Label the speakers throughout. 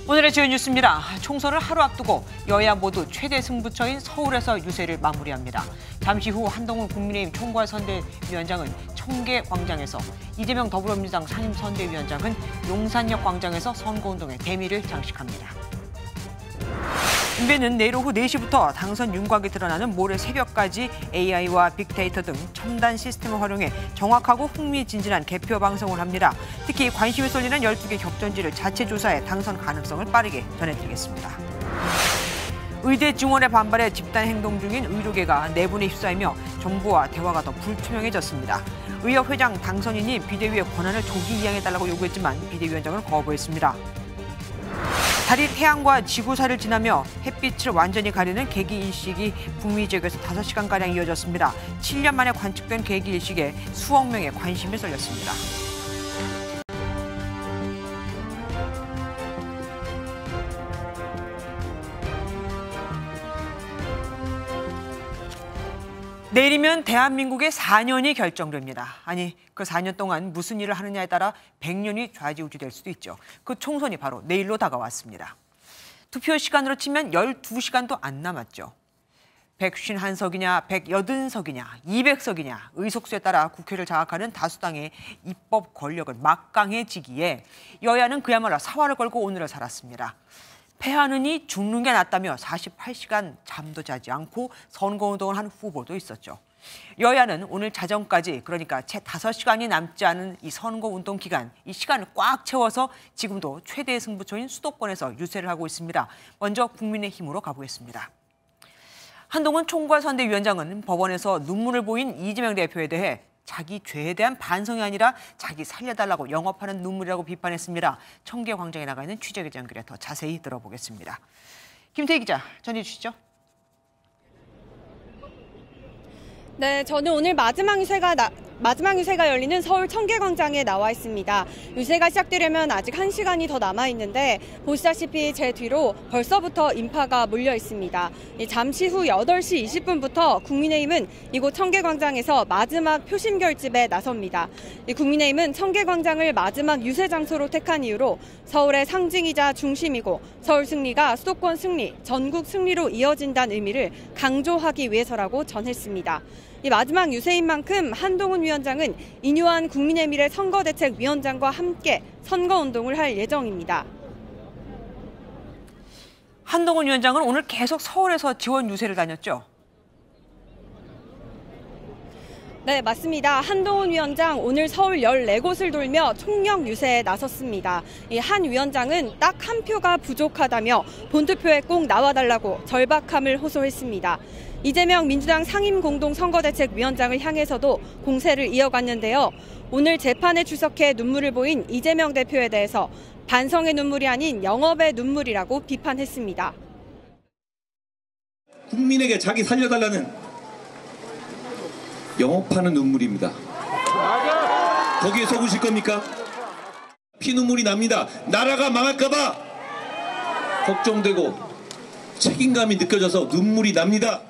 Speaker 1: 오늘의 주요 뉴스입니다. 총선을 하루 앞두고 여야 모두 최대 승부처인 서울에서 유세를 마무리합니다. 잠시 후 한동훈 국민의힘 총괄선대위원장은 청계광장에서, 이재명 더불어민주당 상임선대위원장은 용산역 광장에서 선거운동의 대미를 장식합니다. 인배는 내일 오후 4시부터 당선 윤곽이 드러나는 모레 새벽까지 AI와 빅데이터 등 첨단 시스템을 활용해 정확하고 흥미진진한 개표 방송을 합니다. 특히 관심이 쏠리는 12개 격전지를 자체 조사해 당선 가능성을 빠르게 전해드리겠습니다. 의대 증원에 반발해 집단 행동 중인 의료계가 내분에 휩싸이며 정부와 대화가 더 불투명해졌습니다. 의협 회장 당선인이 비대위의 권한을 조기 이양해달라고 요구했지만 비대위원장은 거부했습니다. 달이 태양과 지구사를 지나며 햇빛을 완전히 가리는 개기일식이 북미 지역에서 5시간가량 이어졌습니다. 7년 만에 관측된 개기일식에 수억 명의 관심이 쏠렸습니다. 내일이면 대한민국의 4년이 결정됩니다. 아니, 그 4년 동안 무슨 일을 하느냐에 따라 100년이 좌지우지될 수도 있죠. 그 총선이 바로 내일로 다가왔습니다. 투표 시간으로 치면 12시간도 안 남았죠. 151석이냐, 180석이냐, 200석이냐 의석수에 따라 국회를 장악하는 다수당의 입법 권력은 막강해지기에 여야는 그야말로 사활을 걸고 오늘을 살았습니다. 패하느니 죽는 게 낫다며 48시간 잠도 자지 않고 선거운동을 한 후보도 있었죠. 여야는 오늘 자정까지, 그러니까 채 5시간이 남지 않은 이 선거운동 기간, 이 시간을 꽉 채워서 지금도 최대 승부처인 수도권에서 유세를 하고 있습니다. 먼저 국민의힘으로 가보겠습니다. 한동훈 총괄선대위원장은 법원에서 눈물을 보인 이재명 대표에 대해 자기 죄에 대한 반성이 아니라 자기 살려달라고 영업하는 눈물이라고 비판했습니다. 청계광장에 나가 있는 취재기자 연결해 더 자세히 들어보겠습니다. 김태희 기자, 전해 주시죠.
Speaker 2: 네, 저는 오늘 마지막 유세가 열리는 서울 청계광장에 나와 있습니다. 유세가 시작되려면 아직 1시간이 더 남아 있는데 보시다시피 제 뒤로 벌써부터 인파가 몰려 있습니다. 잠시 후 8시 20분부터 국민의힘은 이곳 청계광장에서 마지막 표심 결집에 나섭니다. 국민의힘은 청계광장을 마지막 유세 장소로 택한 이유로 서울의 상징이자 중심이고 서울 승리가 수도권 승리, 전국 승리로 이어진다는 의미를 강조하기 위해서라고 전했습니다. 이 마지막 유세인 만큼 한동훈 위원장은 인요한 국민의미래 선거대책위원장과 함께 선거운동을 할 예정입니다.
Speaker 1: 한동훈 위원장은 오늘 계속 서울에서 지원 유세를 다녔죠?
Speaker 2: 네, 맞습니다. 한동훈 위원장 오늘 서울 14곳을 돌며 총력 유세에 나섰습니다. 이 한 위원장은 딱 한 표가 부족하다며 본투표에 꼭 나와달라고 절박함을 호소했습니다. 이재명 민주당 상임공동선거대책위원장을 향해서도 공세를 이어갔는데요. 오늘 재판에 출석해 눈물을 보인 이재명 대표에 대해서 반성의 눈물이 아닌 영업의 눈물이라고 비판했습니다.
Speaker 3: 국민에게 자기 살려달라는 영업하는 눈물입니다. 거기에 속으실 겁니까? 피눈물이 납니다. 나라가 망할까봐 걱정되고 책임감이 느껴져서 눈물이 납니다.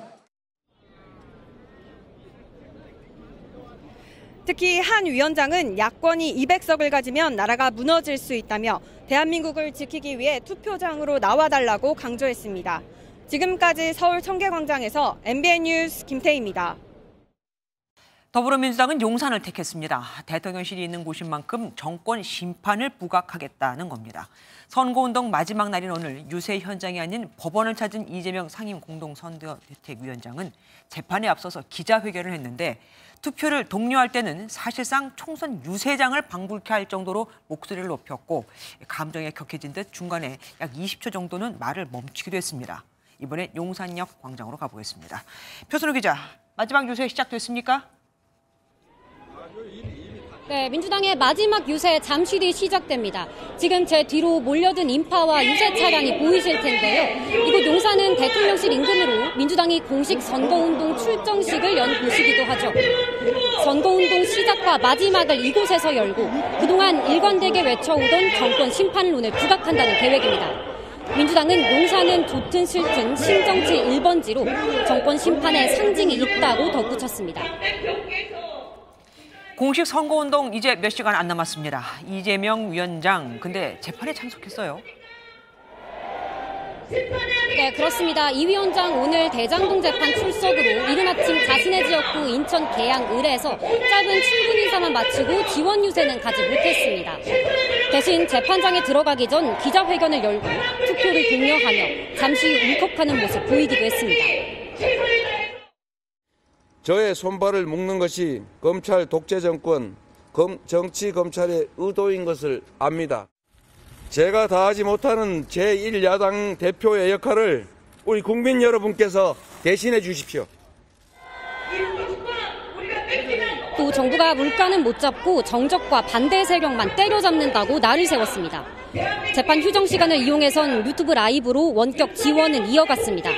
Speaker 2: 특히 한 위원장은 야권이 200석을 가지면 나라가 무너질 수 있다며 대한민국을 지키기 위해 투표장으로 나와달라고 강조했습니다. 지금까지 서울 청계광장에서 MBN 뉴스 김태희입니다.
Speaker 1: 더불어민주당은 용산을 택했습니다. 대통령실이 있는 곳인 만큼 정권 심판을 부각하겠다는 겁니다. 선거운동 마지막 날인 오늘 유세 현장이 아닌 법원을 찾은 이재명 상임공동선대위원장은 재판에 앞서서 기자회견을 했는데 투표를 독려할 때는 사실상 총선 유세장을 방불케 할 정도로 목소리를 높였고 감정에 격해진 듯 중간에 약 20초 정도는 말을 멈추기도 했습니다. 이번엔 용산역 광장으로 가보겠습니다. 표순우 기자, 마지막 유세 시작됐습니까?
Speaker 4: 네, 민주당의 마지막 유세 잠시 뒤 시작됩니다. 지금 제 뒤로 몰려든 인파와 유세 차량이 보이실 텐데요. 이곳 용산은 대통령실 인근으로 민주당이 공식 선거운동 출정식을 연 곳이기도 하죠. 선거운동 시작과 마지막을 이곳에서 열고 그동안 일관되게 외쳐오던 정권 심판론을 부각한다는 계획입니다. 민주당은 용산은 좋든 싫든 신정치 1번지로 정권 심판의 상징이 있다고 덧붙였습니다.
Speaker 1: 공식 선거운동 이제 몇 시간 안 남았습니다. 이재명 위원장, 근데 재판에 참석했어요.
Speaker 4: 네, 그렇습니다. 이 위원장 오늘 대장동 재판 출석으로 이른 아침 자신의 지역구 인천 계양 을에서 짧은 출근 인사만 마치고 지원 유세는 가지 못했습니다. 대신 재판장에 들어가기 전 기자회견을 열고 투표를 독려하며 잠시 울컥하는 모습 보이기도 했습니다.
Speaker 5: 저의 손발을 묶는 것이 검찰 독재 정권, 정치 검찰의 의도인 것을 압니다. 제가 다하지 못하는 제1야당 대표의 역할을 우리 국민 여러분께서 대신해 주십시오.
Speaker 4: 또 정부가 물가는 못 잡고 정적과 반대 세력만 때려잡는다고 날을 세웠습니다. 재판 휴정 시간을 이용해선 유튜브 라이브로 원격 지원은 이어갔습니다.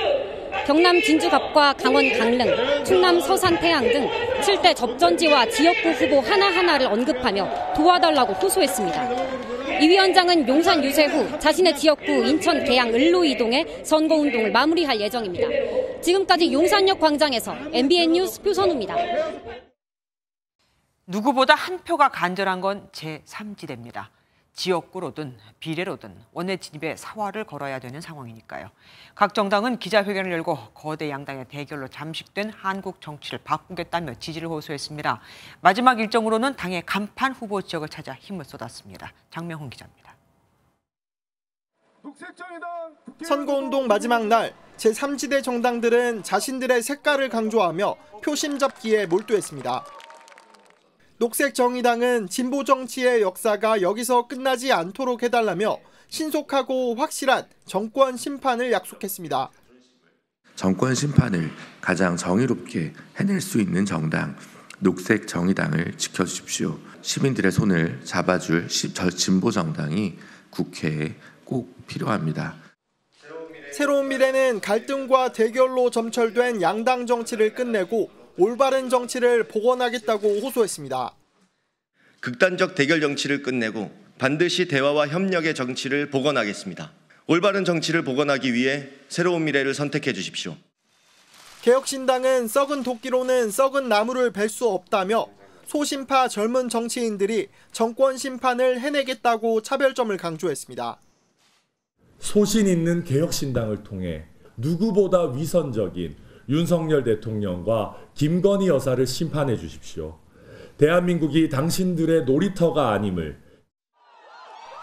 Speaker 4: 경남 진주갑과 강원 강릉, 충남 서산 태안 등 7대 접전지와 지역구 후보 하나하나를 언급하며 도와달라고 호소했습니다. 이 위원장은 용산 유세 후 자신의 지역구 인천 계양 을로 이동해 선거운동을 마무리할 예정입니다. 지금까지 용산역 광장에서 MBN 뉴스 표선우입니다.
Speaker 1: 누구보다 한 표가 간절한 건 제3지대입니다. 지역구로든 비례로든 원내 진입에 사활을 걸어야 되는 상황이니까요. 각 정당은 기자회견을 열고 거대 양당의 대결로 잠식된 한국 정치를 바꾸겠다며 지지를 호소했습니다. 마지막 일정으로는 당의 간판 후보 지역을 찾아 힘을 쏟았습니다. 장명훈 기자입니다.
Speaker 6: 선거운동 마지막 날 제3지대 정당들은 자신들의 색깔을 강조하며 표심 잡기에 몰두했습니다. 녹색정의당은 진보 정치의 역사가 여기서 끝나지 않도록 해달라며 신속하고 확실한 정권 심판을 약속했습니다.
Speaker 7: 정권 심판을 가장 정의롭게 해낼 수 있는 정당, 녹색정의당을 지켜주십시오. 시민들의 손을 잡아줄 진보 정당이 국회에 꼭 필요합니다.
Speaker 6: 새로운 미래는 갈등과 대결로 점철된 양당 정치를 끝내고 올바른 정치를 복원하겠다고 호소했습니다.
Speaker 8: 극단적 대결 정치를 끝내고 반드시 대화와 협력의 정치를 복원하겠습니다. 올바른 정치를 복원하기 위해 새로운 미래를 선택해 주십시오.
Speaker 6: 개혁신당은 썩은 도끼로는 썩은 나무를 벨 수 없다며 소심파 젊은 정치인들이 정권 심판을 해내겠다고 차별점을 강조했습니다.
Speaker 9: 소신 있는 개혁신당을 통해 누구보다 위선적인 윤석열 대통령과 김건희 여사를 심판해 주십시오. 대한민국이 당신들의 놀이터가 아님을.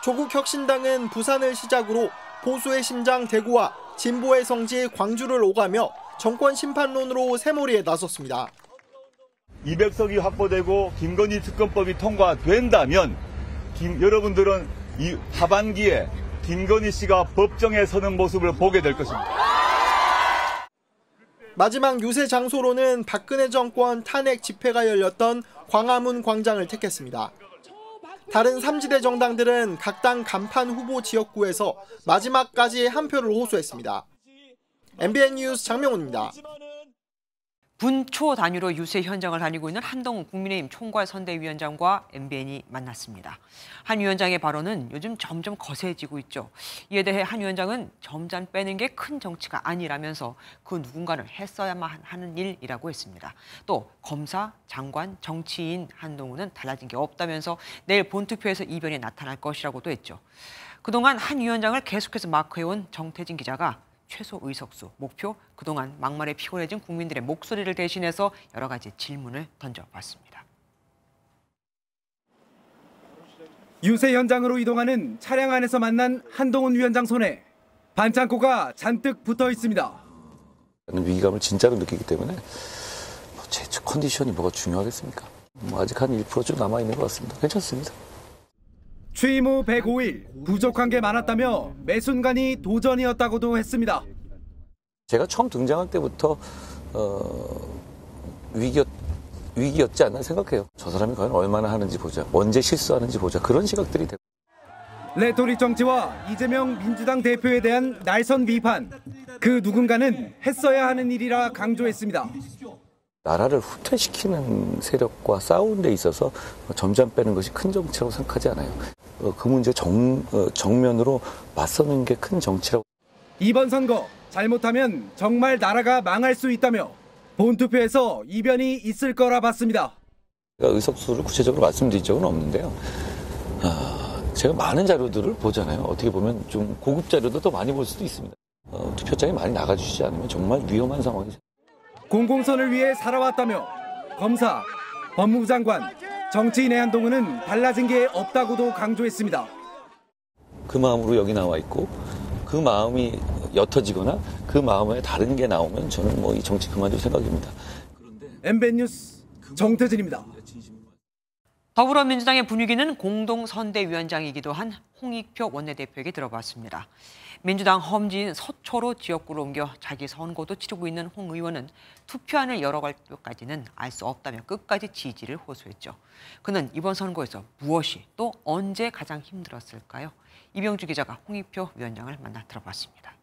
Speaker 6: 조국 혁신당은 부산을 시작으로 보수의 심장 대구와 진보의 성지 광주를 오가며 정권 심판론으로 새몰이에 나섰습니다.
Speaker 10: 200석이 확보되고 김건희 특검법이 통과된다면 여러분들은 이 하반기에 김건희 씨가 법정에 서는 모습을 보게 될 것입니다.
Speaker 6: 마지막 유세 장소로는 박근혜 정권 탄핵 집회가 열렸던 광화문 광장을 택했습니다. 다른 3지대 정당들은 각 당 간판 후보 지역구에서 마지막까지 한 표를 호소했습니다. MBN 뉴스 장명훈입니다.
Speaker 1: 분초 단위로 유세 현장을 다니고 있는 한동훈 국민의힘 총괄선대위원장과 MBN이 만났습니다. 한 위원장의 발언은 요즘 점점 거세지고 있죠. 이에 대해 한 위원장은 점잖 빼는 게 큰 정치가 아니라면서 그 누군가는 했어야만 하는 일이라고 했습니다. 또 검사, 장관, 정치인 한동훈은 달라진 게 없다면서 내일 본투표에서 이변이 나타날 것이라고도 했죠. 그동안 한 위원장을 계속해서 마크해온 정태진 기자가 최소 의석수, 목표, 그동안 막말에 피곤해진 국민들의 목소리를 대신해서 여러 가지 질문을 던져봤습니다.
Speaker 11: 유세 현장으로 이동하는 차량 안에서 만난 한동훈 위원장 손에 반창고가 잔뜩 붙어 있습니다.
Speaker 12: 위기감을 진짜로 느끼기 때문에 제 컨디션이 뭐가 중요하겠습니까? 아직 한 1%좀 남아있는 것 같습니다. 괜찮습니다.
Speaker 11: 취임 후 105일 부족한 게 많았다며 매 순간이 도전이었다고도 했습니다.
Speaker 12: 제가 처음 등장할 때부터 위기였지 않나 생각해요. 저 사람이 과연 얼마나 하는지 보자. 언제 실수하는지 보자. 그런 시각들이 되고.
Speaker 11: 레토릭 정치와 이재명 민주당 대표에 대한 날선 비판. 그 누군가는 했어야 하는 일이라 강조했습니다.
Speaker 12: 나라를 후퇴시키는 세력과 싸우는 데 있어서 점잖 빼는 것이 큰 정치라고 생각하지 않아요. 그 문제 정면으로 맞서는 게 큰 정치라고.
Speaker 11: 이번 선거 잘못하면 정말 나라가 망할 수 있다며 본투표에서 이변이 있을 거라 봤습니다.
Speaker 12: 제가 의석수를 구체적으로 말씀드린 적은 없는데요. 제가 많은 자료들을 보잖아요. 어떻게 보면 좀 고급 자료도 더 많이 볼 수도 있습니다. 투표장에 많이 나가주시지 않으면 정말 위험한 상황이.
Speaker 11: 공공선을 위해 살아왔다며 검사, 법무부 장관, 정치인의 한동훈은 달라진 게 없다고도 강조했습니다.
Speaker 12: 그 마음으로 여기 나와 있고 그 마음이 옅어지거나 그 마음에 다른 게 나오면 저는 이 정치 그만둘 생각입니다.
Speaker 11: MBN 뉴스 정태진입니다.
Speaker 1: 더불어민주당의 분위기는 공동선대위원장이기도 한 홍익표 원내대표에게 들어봤습니다. 민주당 험지인 서초로 지역구로 옮겨 자기 선거도 치르고 있는 홍 의원은 투표안을 열어갈 때까지는 알 수 없다며 끝까지 지지를 호소했죠. 그는 이번 선거에서 무엇이 또 언제 가장 힘들었을까요? 이병주 기자가 홍익표 위원장을 만나 들어봤습니다.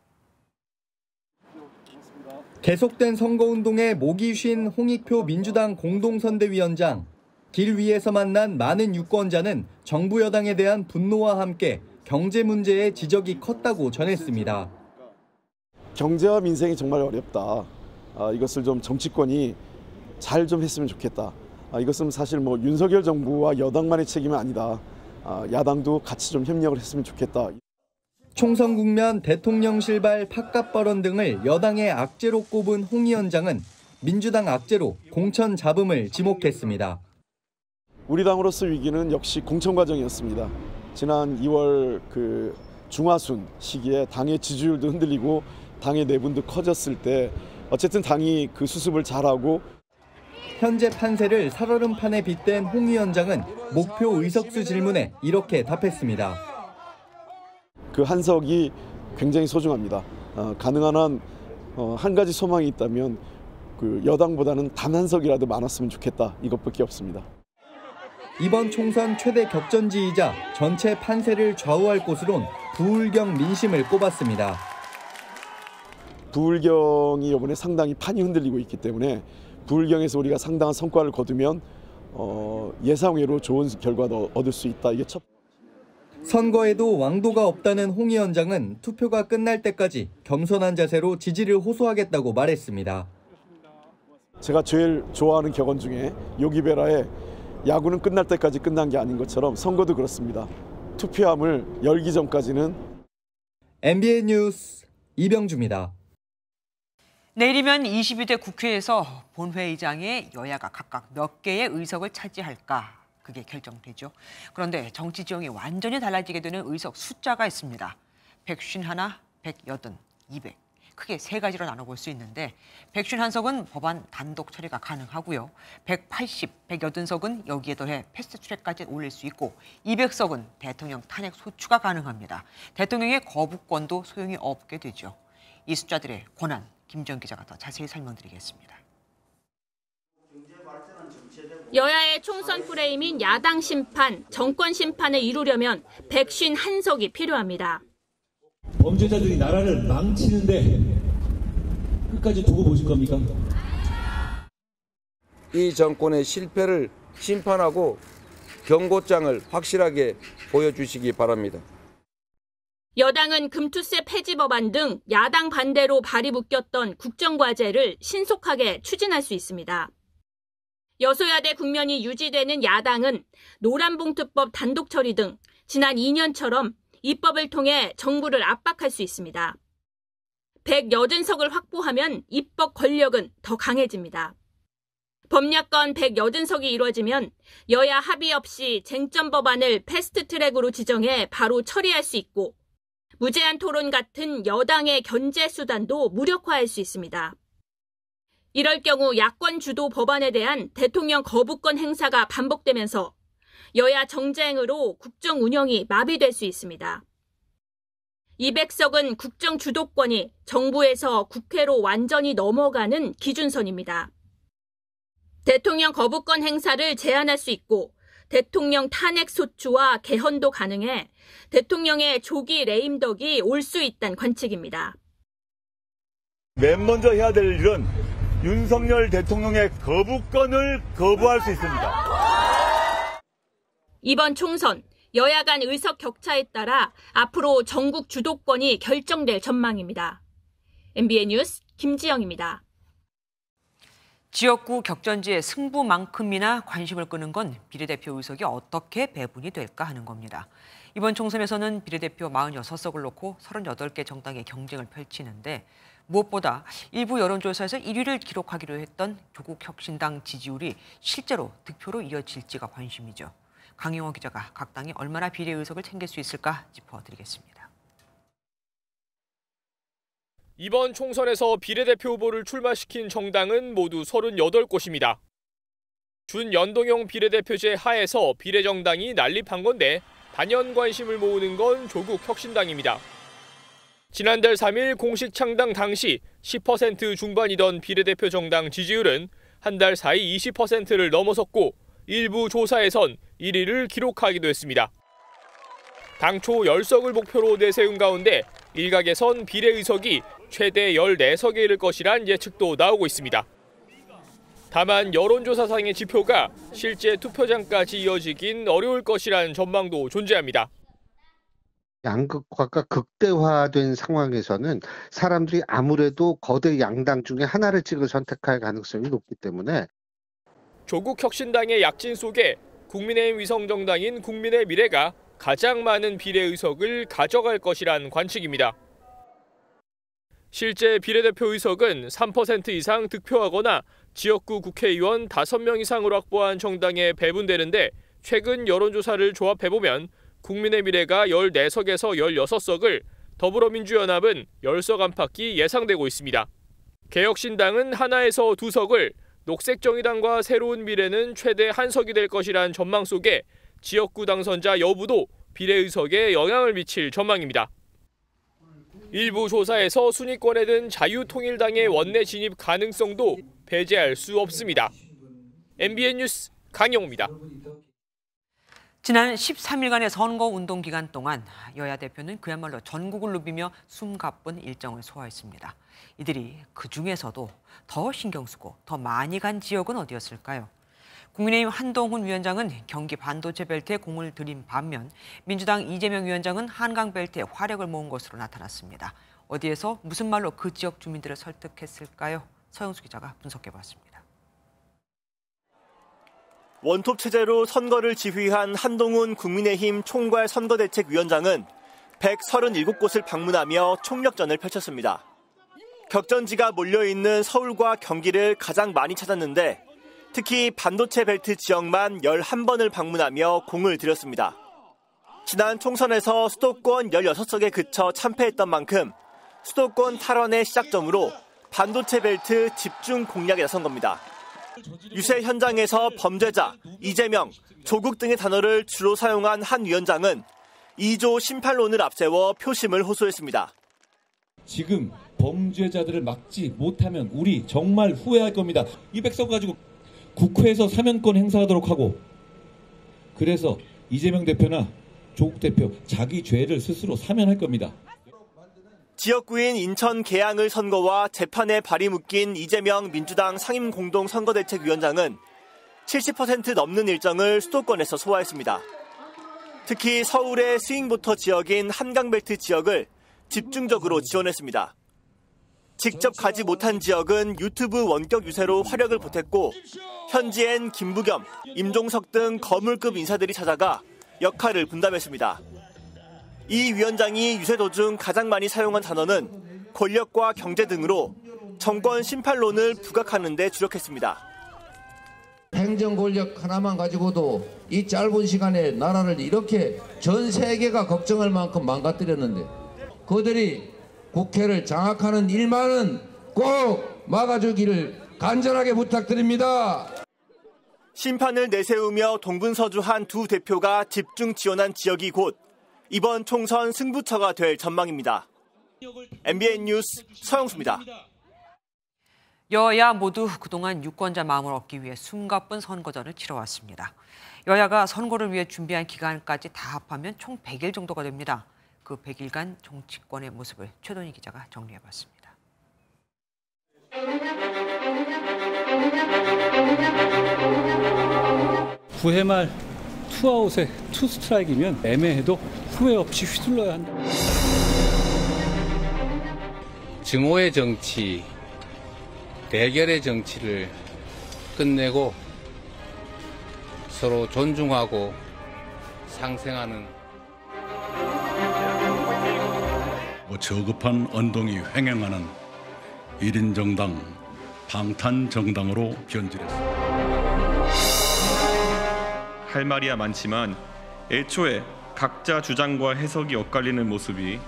Speaker 13: 계속된 선거운동에 목이 쉰 홍익표 민주당 공동선대위원장. 길 위에서 만난 많은 유권자는 정부 여당에 대한 분노와 함께 경제 문제의 지적이 컸다고 전했습니다.
Speaker 14: 경제와 민생이 정말 어렵다. 이것을 좀 정치권이 잘 좀 했으면 좋겠다. 이것은 사실 윤석열 정부와 여당만의 책임은 아니다. 야당도 같이 좀 협력을 했으면 좋겠다.
Speaker 13: 총선 국면 대통령실발 팥값 발언 등을 여당의 악재로 꼽은 홍 위원장은 민주당 악재로 공천 잡음을 지목했습니다.
Speaker 14: 우리 당으로서 위기는 역시 공천 과정이었습니다. 지난 2월 중하순 시기에 당의 지지율도 흔들리고 당의 내분도 커졌을 때 어쨌든 당이 그 수습을 잘하고
Speaker 13: 현재 판세를 살얼음판에 빗댄 홍 위원장은 목표 의석수 질문에 이렇게 답했습니다.
Speaker 14: 그 한석이 굉장히 소중합니다. 가능한 한 한 가지 소망이 있다면 여당보다는 단 한 석이라도 많았으면 좋겠다. 이것밖에 없습니다.
Speaker 13: 이번 총선 최대 격전지이자 전체 판세를 좌우할 곳으론 부울경 민심을 꼽았습니다.
Speaker 14: 부울경이 이번에 상당히 판이 흔들리고 있기 때문에 부울경에서 우리가 상당한 성과를 거두면 예상외로 좋은 결과도 얻을 수 있다. 이게 첫.
Speaker 13: 선거에도 왕도가 없다는 홍 위원장은 투표가 끝날 때까지 겸손한 자세로 지지를 호소하겠다고 말했습니다.
Speaker 14: 제가 제일 좋아하는 격언 중에 요기베라의 야구는 끝날 때까지 끝난 게 아닌 것처럼 선거도 그렇습니다. 투표함을 열기 전까지는.
Speaker 13: MBN 뉴스 이병주입니다.
Speaker 1: 내일이면 22대 국회에서 본회의장에 여야가 각각 몇 개의 의석을 차지할까 그게 결정되죠. 그런데 정치 지형이 완전히 달라지게 되는 의석 숫자가 있습니다. 151, 180, 200. 크게 세 가지로 나눠볼 수 있는데 151석은 법안 단독 처리가 가능하고요. 180, 180석은 여기에 더해 패스트트랙까지 올릴 수 있고 200석은 대통령 탄핵 소추가 가능합니다. 대통령의 거부권도 소용이 없게 되죠. 이 숫자들의 권한, 김지영 기자가 더 자세히 설명드리겠습니다.
Speaker 15: 여야의 총선 프레임인 야당 심판, 정권 심판을 이루려면 151석이 필요합니다.
Speaker 16: 범죄자들이 나라를 망치는데 끝까지 두고 보실 겁니까?
Speaker 5: 이 정권의 실패를 심판하고 경고장을 확실하게 보여주시기 바랍니다.
Speaker 15: 여당은 금투세 폐지 법안 등 야당 반대로 발이 묶였던 국정과제를 신속하게 추진할 수 있습니다. 여소야대 국면이 유지되는 야당은 노란봉투법 단독 처리 등 지난 2년처럼 입법을 통해 정부를 압박할 수 있습니다. 180석을 확보하면 입법 권력은 더 강해집니다. 법약권 180석이 이루어지면 여야 합의 없이 쟁점 법안을 패스트트랙으로 지정해 바로 처리할 수 있고 무제한 토론 같은 여당의 견제 수단도 무력화할 수 있습니다. 이럴 경우 야권 주도 법안에 대한 대통령 거부권 행사가 반복되면서 여야 정쟁으로 국정 운영이 마비될 수 있습니다. 200석은 국정 주도권이 정부에서 국회로 완전히 넘어가는 기준선입니다. 대통령 거부권 행사를 제한할 수 있고 대통령 탄핵 소추와 개헌도 가능해 대통령의 조기 레임덕이 올 수 있다는 관측입니다.
Speaker 10: 맨 먼저 해야 될 일은 윤석열 대통령의 거부권을 거부할 수 있습니다.
Speaker 15: 이번 총선 여야 간 의석 격차에 따라 앞으로 전국 주도권이 결정될 전망입니다. MBN 뉴스 김지영입니다.
Speaker 1: 지역구 격전지의 승부만큼이나 관심을 끄는 건 비례대표 의석이 어떻게 배분이 될까 하는 겁니다. 이번 총선에서는 비례대표 46석을 놓고 38개 정당의 경쟁을 펼치는데 무엇보다 일부 여론조사에서 1위를 기록하기로 했던 조국혁신당 지지율이 실제로 득표로 이어질지가 관심이죠. 강영호 기자가 각 당이 얼마나 비례 의석을 챙길 수 있을까 짚어드리겠습니다.
Speaker 17: 이번 총선에서 비례대표 후보를 출마시킨 정당은 모두 38곳입니다. 준연동형 비례대표제 하에서 비례정당이 난립한 건데 단연 관심을 모으는 건 조국혁신당입니다. 지난달 3일 공식 창당 당시 10% 중반이던 비례대표 정당 지지율은 한 달 사이 20%를 넘어섰고 일부 조사에선 1위를 기록하기도 했습니다. 당초 10석을 목표로 내세운 가운데 일각에선 비례 의석이 최대 14석에 이를 것이란 예측도 나오고 있습니다. 다만 여론조사상의 지표가 실제 투표장까지 이어지긴 어려울 것이란 전망도 존재합니다.
Speaker 18: 양극화가 극대화된 상황에서는 사람들이 아무래도 거대 양당 중에 하나를 선택할 가능성이 높기 때문에
Speaker 17: 조국혁신당의 약진 속에 국민의힘 위성정당인 국민의 미래가 가장 많은 비례 의석을 가져갈 것이란 관측입니다. 실제 비례대표 의석은 3% 이상 득표하거나 지역구 국회의원 5명 이상으로 확보한 정당에 배분되는데 최근 여론조사를 조합해보면 국민의 미래가 14석에서 16석을, 더불어민주연합은 10석 안팎이 예상되고 있습니다. 개혁신당은 하나에서 2석을, 녹색정의당과 새로운 미래는 최대 1석이 될 것이란 전망 속에 지역구 당선자 여부도 비례 의석에 영향을 미칠 전망입니다. 일부 조사에서 순위권에 든 자유통일당의 원내 진입 가능성도 배제할 수 없습니다. MBN 뉴스 강영호입니다.
Speaker 1: 지난 13일간의 선거운동 기간 동안 여야 대표는 그야말로 전국을 누비며 숨가쁜 일정을 소화했습니다. 이들이 그중에서도 더 신경 쓰고 더 많이 간 지역은 어디였을까요? 국민의힘 한동훈 위원장은 경기 반도체 벨트에 공을 들인 반면 민주당 이재명 위원장은 한강 벨트에 화력을 모은 것으로 나타났습니다. 어디에서 무슨 말로 그 지역 주민들을 설득했을까요? 서영수 기자가 분석해봤습니다.
Speaker 19: 원톱 체제로 선거를 지휘한 한동훈 국민의힘 총괄 선거대책위원장은 137곳을 방문하며 총력전을 펼쳤습니다. 격전지가 몰려있는 서울과 경기를 가장 많이 찾았는데 특히 반도체 벨트 지역만 11번을 방문하며 공을 들였습니다. 지난 총선에서 수도권 16석에 그쳐 참패했던 만큼 수도권 탈환의 시작점으로 반도체 벨트 집중 공략에 나선 겁니다. 유세 현장에서 범죄자, 이재명, 조국 등의 단어를 주로 사용한 한 위원장은 2조 심판론을 앞세워 표심을 호소했습니다.
Speaker 16: 지금 범죄자들을 막지 못하면 우리 정말 후회할 겁니다. 이 백석 가지고 국회에서 사면권 행사하도록 하고 그래서 이재명 대표나 조국 대표 자기 죄를 스스로 사면할 겁니다.
Speaker 19: 지역구인 인천 계양을 선거와 재판에 발이 묶인 이재명 민주당 상임공동선거대책위원장은 70% 넘는 일정을 수도권에서 소화했습니다. 특히 서울의 스윙보터 지역인 한강벨트 지역을 집중적으로 지원했습니다. 직접 가지 못한 지역은 유튜브 원격 유세로 화력을 보탰고 현지엔 김부겸, 임종석 등 거물급 인사들이 찾아가 역할을 분담했습니다. 이 위원장이 유세 도중 가장 많이 사용한 단어는 권력과 경제 등으로 정권 심판론을 부각하는 데 주력했습니다.
Speaker 20: 행정 권력 하나만 가지고도 이 짧은 시간에 나라를 이렇게 전 세계가 걱정할 만큼 망가뜨렸는데 그들이 국회를 장악하는 일만은 꼭 막아주기를 간절하게 부탁드립니다.
Speaker 19: 심판을 내세우며 동분서주한 두 대표가 집중 지원한 지역이 곧 이번 총선 승부처가 될 전망입니다. MBN 뉴스 서영수입니다.
Speaker 1: 여야 모두 그동안 유권자 마음을 얻기 위해 숨가쁜 선거전을 치러왔습니다. 여야가 선거를 위해 준비한 기간까지 다 합하면 총 100일 정도가 됩니다. 그 100일간 정치권의 모습을 최동희 기자가 정리해봤습니다.
Speaker 21: 9회 말 투아웃에 투스트라이크면 애매해도 후회 없이 휘둘러야 한다.
Speaker 22: 증오의 정치, 대결의 정치를 끝내고 서로 존중하고 상생하는
Speaker 2: 저급한 언동이 횡행하는 1인 정당, 방탄 정당으로 변질했습니다.
Speaker 3: 할 말이야 많지만 애초에 각자 주장과 해석이 엇갈리는 모습이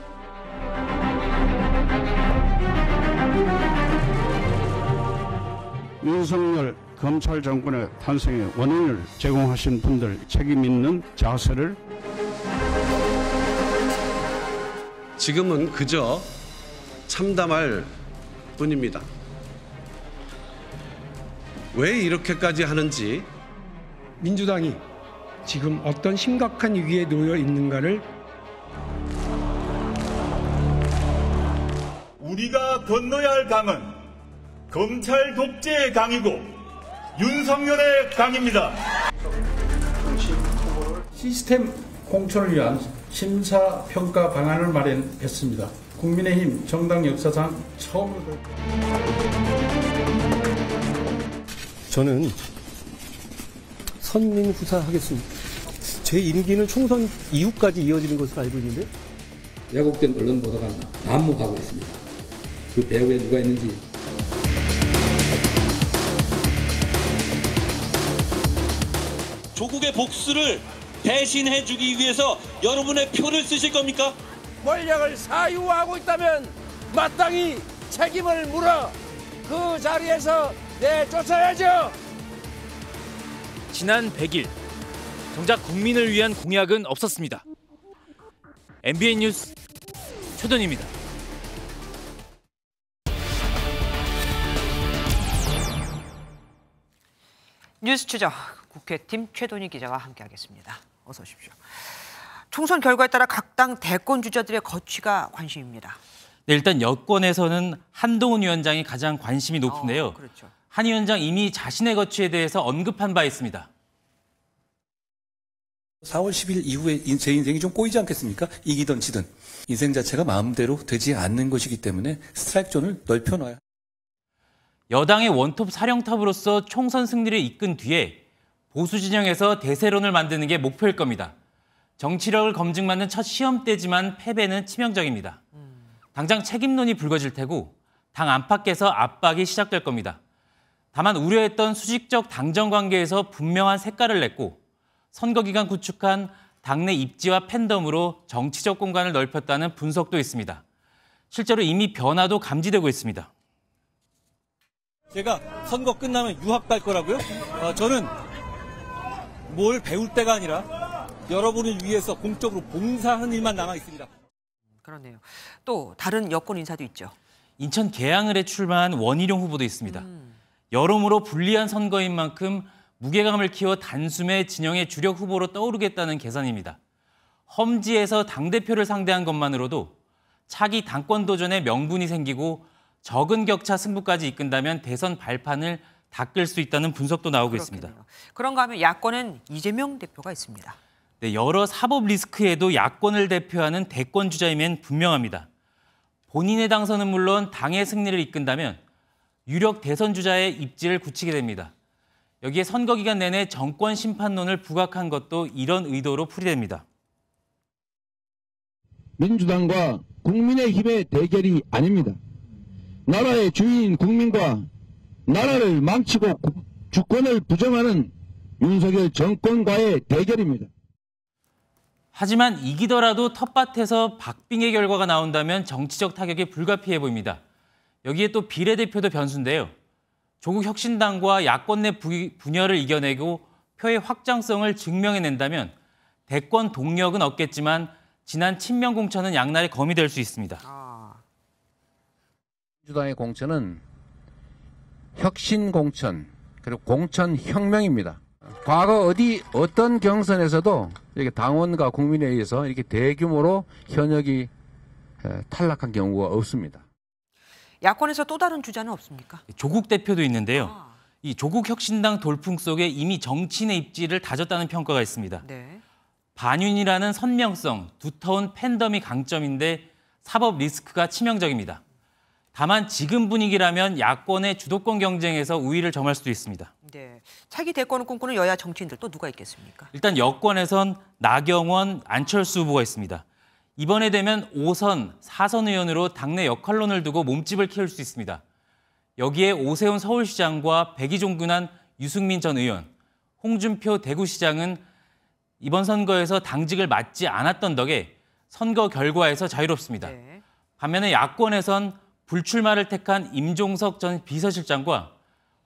Speaker 23: 윤석열 검찰 정권의 탄생의 원인을 제공하신 분들 책임 있는 자세를
Speaker 24: 지금은 그저 참담할 뿐입니다. 왜 이렇게까지 하는지
Speaker 25: 민주당이 지금 어떤 심각한 위기에 놓여 있는가를
Speaker 10: 우리가 건너야 할 강은 검찰 독재의 강이고 윤석열의 강입니다.
Speaker 25: 시스템 공천을 위한 심사평가 방안을 마련했습니다. 국민의힘 정당 역사상 처음으로
Speaker 26: 저는 선민 후사하겠습니다. 제 임기는 총선 이후까지 이어지는 것으로 알고 있는데
Speaker 27: 왜곡된 언론 보도가 난무하고 있습니다. 그 배후에 누가 있는지
Speaker 28: 조국의 복수를 대신해주기 위해서 여러분의 표를 쓰실 겁니까?
Speaker 29: 권력을 사유하고 있다면 마땅히 책임을 물어 그 자리에서 내쫓아야죠.
Speaker 30: 지난 100일 정작 국민을 위한 공약은 없었습니다. MBN 뉴스 최돈입니다.
Speaker 1: 뉴스 추적 국회팀 최돈희 기자와 함께하겠습니다. 어서 오십시오. 총선 결과에 따라 각 당 대권 주자들의 거취가 관심입니다.
Speaker 31: 네, 일단 여권에서는 한동훈 위원장이 가장 관심이 높은데요.
Speaker 1: 그렇죠.
Speaker 31: 한 위원장 이미 자신의 거취에 대해서 언급한 바 있습니다.
Speaker 32: 4월 10일 이후에 제 인생이 좀 꼬이지 않겠습니까? 이기든 지든. 인생 자체가 마음대로 되지 않는 것이기 때문에 스트라이크 존을 넓혀놔야.
Speaker 31: 여당의 원톱 사령탑으로서 총선 승리를 이끈 뒤에 보수 진영에서 대세론을 만드는 게 목표일 겁니다. 정치력을 검증받는 첫 시험대지만 패배는 치명적입니다. 당장 책임론이 불거질 테고 당 안팎에서 압박이 시작될 겁니다. 다만 우려했던 수직적 당정 관계에서 분명한 색깔을 냈고 선거 기간 구축한 당내 입지와 팬덤으로 정치적 공간을 넓혔다는 분석도 있습니다. 실제로 이미 변화도 감지되고 있습니다.
Speaker 30: 제가 선거 끝나면 유학 갈 거라고요? 저는 뭘 배울 때가 아니라 여러분을 위해서 공적으로 봉사하는 일만 남아 있습니다.
Speaker 1: 그렇네요. 또 다른 여권 인사도 있죠.
Speaker 31: 인천 계양을에 출마한 원희룡 후보도 있습니다. 여러모로 불리한 선거인 만큼 무게감을 키워 단숨에 진영의 주력 후보로 떠오르겠다는 계산입니다. 험지에서 당대표를 상대한 것만으로도 차기 당권 도전에 명분이 생기고 적은 격차 승부까지 이끈다면 대선 발판을 닦을 수 있다는 분석도 나오고 있습니다.
Speaker 1: 그런가 하면 야권은 이재명 대표가 있습니다.
Speaker 31: 네, 여러 사법 리스크에도 야권을 대표하는 대권 주자이면 분명합니다. 본인의 당선은 물론 당의 승리를 이끈다면 유력 대선 주자의 입지를 굳히게 됩니다. 여기에 선거 기간 내내 정권 심판론을 부각한 것도 이런 의도로 풀이됩니다.
Speaker 20: 민주당과 국민의힘의 대결이 아닙니다. 나라의 주인인 국민과 나라를 망치고 주권을 부정하는 윤석열 정권과의 대결입니다.
Speaker 31: 하지만 이기더라도 텃밭에서 박빙의 결과가 나온다면 정치적 타격이 불가피해 보입니다. 여기에 또 비례대표도 변수인데요. 조국 혁신당과 야권 내 분열을 이겨내고 표의 확장성을 증명해낸다면 대권 동력은 없겠지만 지난 친명 공천은 양날의 검이 될 수 있습니다.
Speaker 20: 민주당의 공천은 혁신 공천 그리고 공천 혁명입니다. 과거 어떤 경선에서도 이렇게 당원과 국민에 의해서 이렇게 대규모로 현역이 탈락한 경우가 없습니다.
Speaker 1: 야권에서 또 다른 주자는 없습니까?
Speaker 31: 조국 대표도 있는데요. 이 조국 혁신당 돌풍 속에 이미 정치인의 입지를 다졌다는 평가가 있습니다.
Speaker 1: 네.
Speaker 31: 반윤이라는 선명성, 두터운 팬덤이 강점인데 사법 리스크가 치명적입니다. 다만 지금 분위기라면 야권의 주도권 경쟁에서 우위를 점할 수도 있습니다.
Speaker 1: 네, 차기 대권을 꿈꾸는 여야 정치인들 또 누가 있겠습니까?
Speaker 31: 일단 여권에선 나경원, 안철수 후보가 있습니다. 이번에 되면 5선, 4선 의원으로 당내 역할론을 두고 몸집을 키울 수 있습니다. 여기에 오세훈 서울시장과 백의종군한 유승민 전 의원, 홍준표 대구시장은 이번 선거에서 당직을 맡지 않았던 덕에 선거 결과에서 자유롭습니다. 반면에 야권에선 불출마를 택한 임종석 전 비서실장과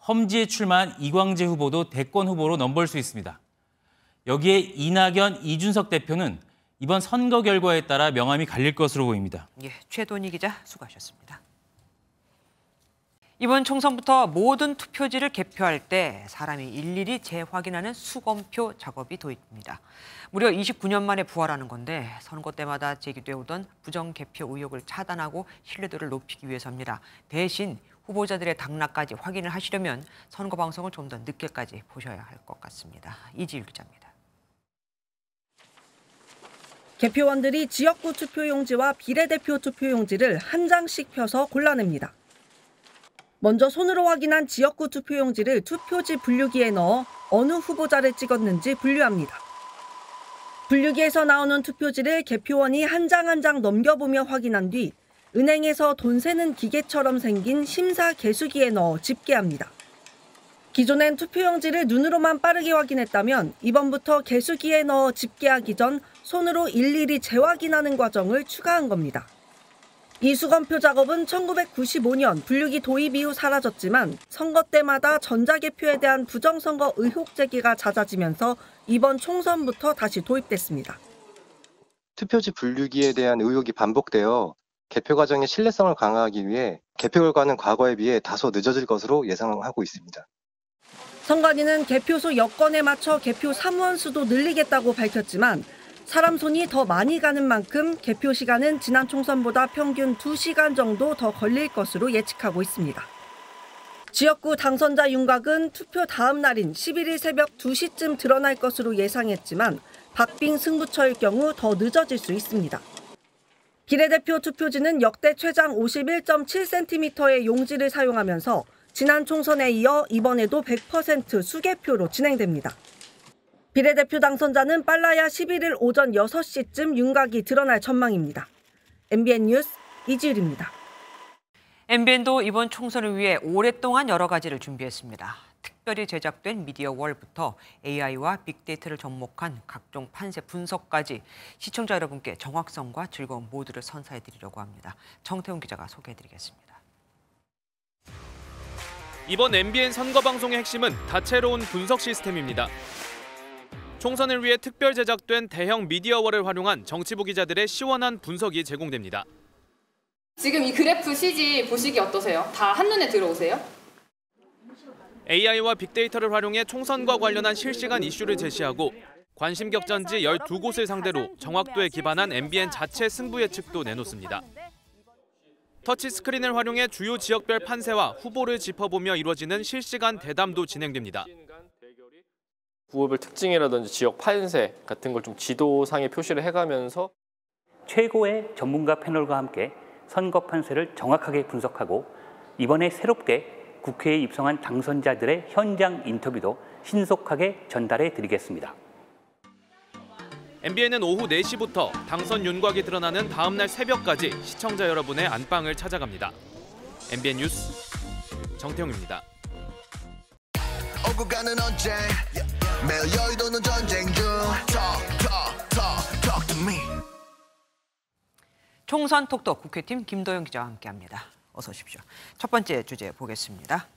Speaker 31: 험지에 출마한 이광재 후보도 대권 후보로 넘볼 수 있습니다. 여기에 이낙연, 이준석 대표는 이번 선거 결과에 따라 명암이 갈릴 것으로 보입니다.
Speaker 1: 예, 최돈희 기자 수고하셨습니다. 이번 총선부터 모든 투표지를 개표할 때 사람이 일일이 재확인하는 수검표 작업이 도입됩니다. 무려 29년 만에 부활하는 건데 선거 때마다 제기돼 오던 부정개표 의혹을 차단하고 신뢰도를 높이기 위해서입니다. 대신 후보자들의 당락까지 확인을 하시려면 선거 방송을 좀 더 늦게까지 보셔야 할 것 같습니다. 이지율 기자입니다.
Speaker 4: 개표원들이 지역구 투표용지와 비례대표 투표용지를 한 장씩 펴서 골라냅니다. 먼저 손으로 확인한 지역구 투표용지를 투표지 분류기에 넣어 어느 후보자를 찍었는지 분류합니다. 분류기에서 나오는 투표지를 개표원이 한 장 한 장 넘겨보며 확인한 뒤 은행에서 돈 세는 기계처럼 생긴 심사 개수기에 넣어 집계합니다. 기존엔 투표용지를 눈으로만 빠르게 확인했다면 이번부터 개수기에 넣어 집계하기 전 손으로 일일이 재확인하는 과정을 추가한 겁니다. 이 수검표 작업은 1995년 분류기 도입 이후 사라졌지만 선거 때마다 전자개표에 대한 부정선거 의혹 제기가 잦아지면서 이번 총선부터 다시 도입됐습니다.
Speaker 5: 투표지 분류기에 대한 의혹이 반복되어 개표 과정의 신뢰성을 강화하기 위해 개표 결과는 과거에 비해 다소 늦어질 것으로 예상하고 있습니다.
Speaker 4: 선관위는 개표소 여건에 맞춰 개표 사무원 수도 늘리겠다고 밝혔지만 사람 손이 더 많이 가는 만큼 개표 시간은 지난 총선보다 평균 2시간 정도 더 걸릴 것으로 예측하고 있습니다. 지역구 당선자 윤곽은 투표 다음 날인 11일 새벽 2시쯤 드러날 것으로 예상했지만 박빙 승부처일 경우 더 늦어질 수 있습니다. 비례대표 투표지는 역대 최장 51.7cm의 용지를 사용하면서 지난 총선에 이어 이번에도 100% 수개표로 진행됩니다. 비례대표 당선자는 빨라야 11일 오전 6시쯤 윤곽이 드러날 전망입니다. MBN 뉴스 이지율입니다.
Speaker 1: MBN도 이번 총선을 위해 오랫동안 여러 가지를 준비했습니다. 특별히 제작된 미디어월부터 AI와 빅데이터를 접목한 각종 판세 분석까지 시청자 여러분께 정확성과 즐거움 모두를 선사해드리려고 합니다. 정태훈 기자가 소개해드리겠습니다.
Speaker 17: 이번 MBN 선거방송의 핵심은 다채로운 분석 시스템입니다. 총선을 위해 특별 제작된 대형 미디어월을 활용한 정치부 기자들의 시원한 분석이 제공됩니다.
Speaker 6: 지금 이 그래프 CG 보시기 어떠세요? 다 한눈에 들어오세요?
Speaker 17: AI와 빅데이터를 활용해 총선과 관련한 실시간 이슈를 제시하고 관심 격전지 12곳을 상대로 정확도에 기반한 MBN 자체 승부 예측도 내놓습니다. 터치스크린을 활용해 주요 지역별 판세와 후보를 짚어보며 이루어지는 실시간 대담도 진행됩니다.
Speaker 7: 후보별 특징이라든지 지역 판세 같은 걸 좀 지도상에 표시를 해가면서
Speaker 8: 최고의 전문가 패널과 함께 선거 판세를 정확하게 분석하고 이번에 새롭게 국회에 입성한 당선자들의 현장 인터뷰도 신속하게 전달해 드리겠습니다.
Speaker 17: MBN은 오후 4시부터 당선 윤곽이 드러나는 다음 날 새벽까지 시청자 여러분의 안방을 찾아갑니다. MBN 뉴스 정태웅입니다.
Speaker 9: 오고 가는 언제 매일 여의도는 전쟁 중 Talk to me.
Speaker 1: 총선 톡톡 국회팀 김도영 기자와 함께합니다. 어서 오십시오. 첫 번째 주제 보겠습니다.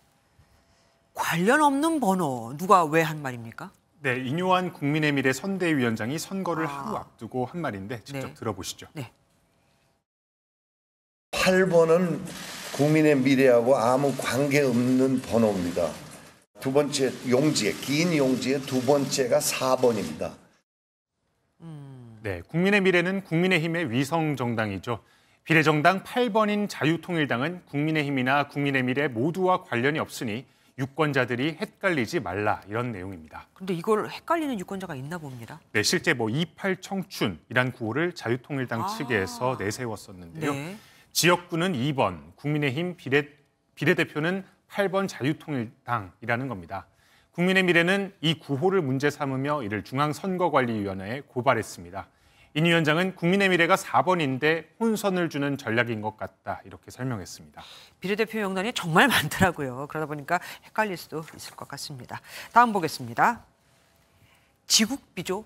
Speaker 1: 관련 없는 번호 누가 왜 한 말입니까?
Speaker 11: 네, 인요한 국민의 미래 선대위원장이 선거를 하루 앞두고 한 말인데 직접 들어보시죠.
Speaker 1: 네.
Speaker 12: 8번은 국민의 미래하고 아무 관계없는 번호입니다. 두 번째 용지에, 긴 용지에 두 번째가 4번입니다.
Speaker 11: 네, 국민의 미래는 국민의힘의 위성 정당이죠. 비례정당 8번인 자유통일당은 국민의힘이나 국민의 미래 모두와 관련이 없으니 유권자들이 헷갈리지 말라 이런 내용입니다.
Speaker 1: 그런데 이걸 헷갈리는 유권자가 있나 봅니다.
Speaker 11: 네, 실제 28 청춘이란 구호를 자유통일당 측에서 내세웠었는데요.
Speaker 1: 네.
Speaker 11: 지역구는 2번, 국민의힘 비례대표는 8번 자유통일당이라는 겁니다. 국민의 미래는 이 구호를 문제 삼으며 이를 중앙선거관리위원회에 고발했습니다. 인 위원장은 국민의 미래가 4번인데 혼선을 주는 전략인 것 같다 이렇게 설명했습니다.
Speaker 1: 비례대표 명단이 정말 많더라고요. 그러다 보니까 헷갈릴 수도 있을 것 같습니다. 다음 보겠습니다. 지국 비조.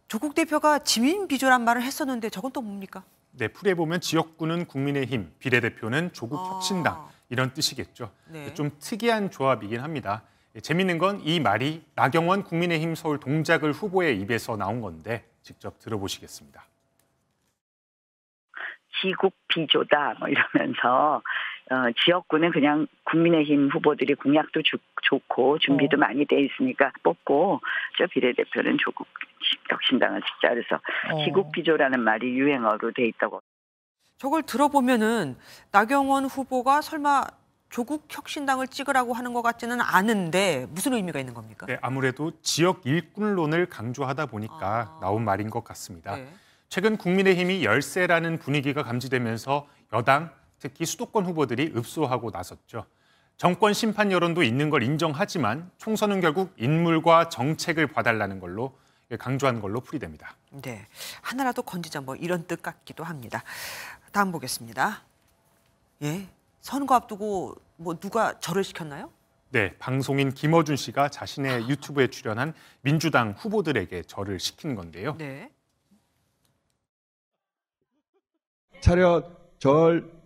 Speaker 1: 조국 대표가 지민 비조란 말을 했었는데 저건 또 뭡니까?
Speaker 11: 네, 풀이해 보면 지역구는 국민의힘, 비례대표는 조국혁신당 이런 뜻이겠죠.
Speaker 1: 네.
Speaker 11: 좀 특이한 조합이긴 합니다. 재밌는 건 이 말이 나경원 국민의힘 서울 동작을 후보의 입에서 나온 건데 직접 들어보시겠습니다.
Speaker 2: 지국 비조다 뭐 이러면서 지역구는 그냥 국민의힘 후보들이 공약도 좋고 준비도 많이 돼 있으니까 뽑고 저 비례대표는 조국 혁신당을 찍자 그래서 지국 비조라는 말이 유행어로 돼 있다고.
Speaker 1: 저걸 들어보면은 나경원 후보가 설마 조국 혁신당을 찍으라고 하는 것 같지는 않은데 무슨 의미가 있는 겁니까?
Speaker 11: 네, 아무래도 지역 일꾼론을 강조하다 보니까 나온 말인 것 같습니다.
Speaker 1: 네.
Speaker 11: 최근 국민의힘이 열세라는 분위기가 감지되면서 여당, 특히 수도권 후보들이 읍소하고 나섰죠. 정권 심판 여론도 있는 걸 인정하지만 총선은 결국 인물과 정책을 봐달라는 걸로 강조한 걸로 풀이됩니다.
Speaker 1: 네, 하나라도 건지자 뭐 이런 뜻 같기도 합니다. 다음 보겠습니다. 예, 선거 앞두고 뭐 누가 절을 시켰나요?
Speaker 11: 네, 방송인 김어준 씨가 자신의 유튜브에 출연한 민주당 후보들에게 절을 시킨 건데요.
Speaker 1: 네.
Speaker 29: 차렷 절.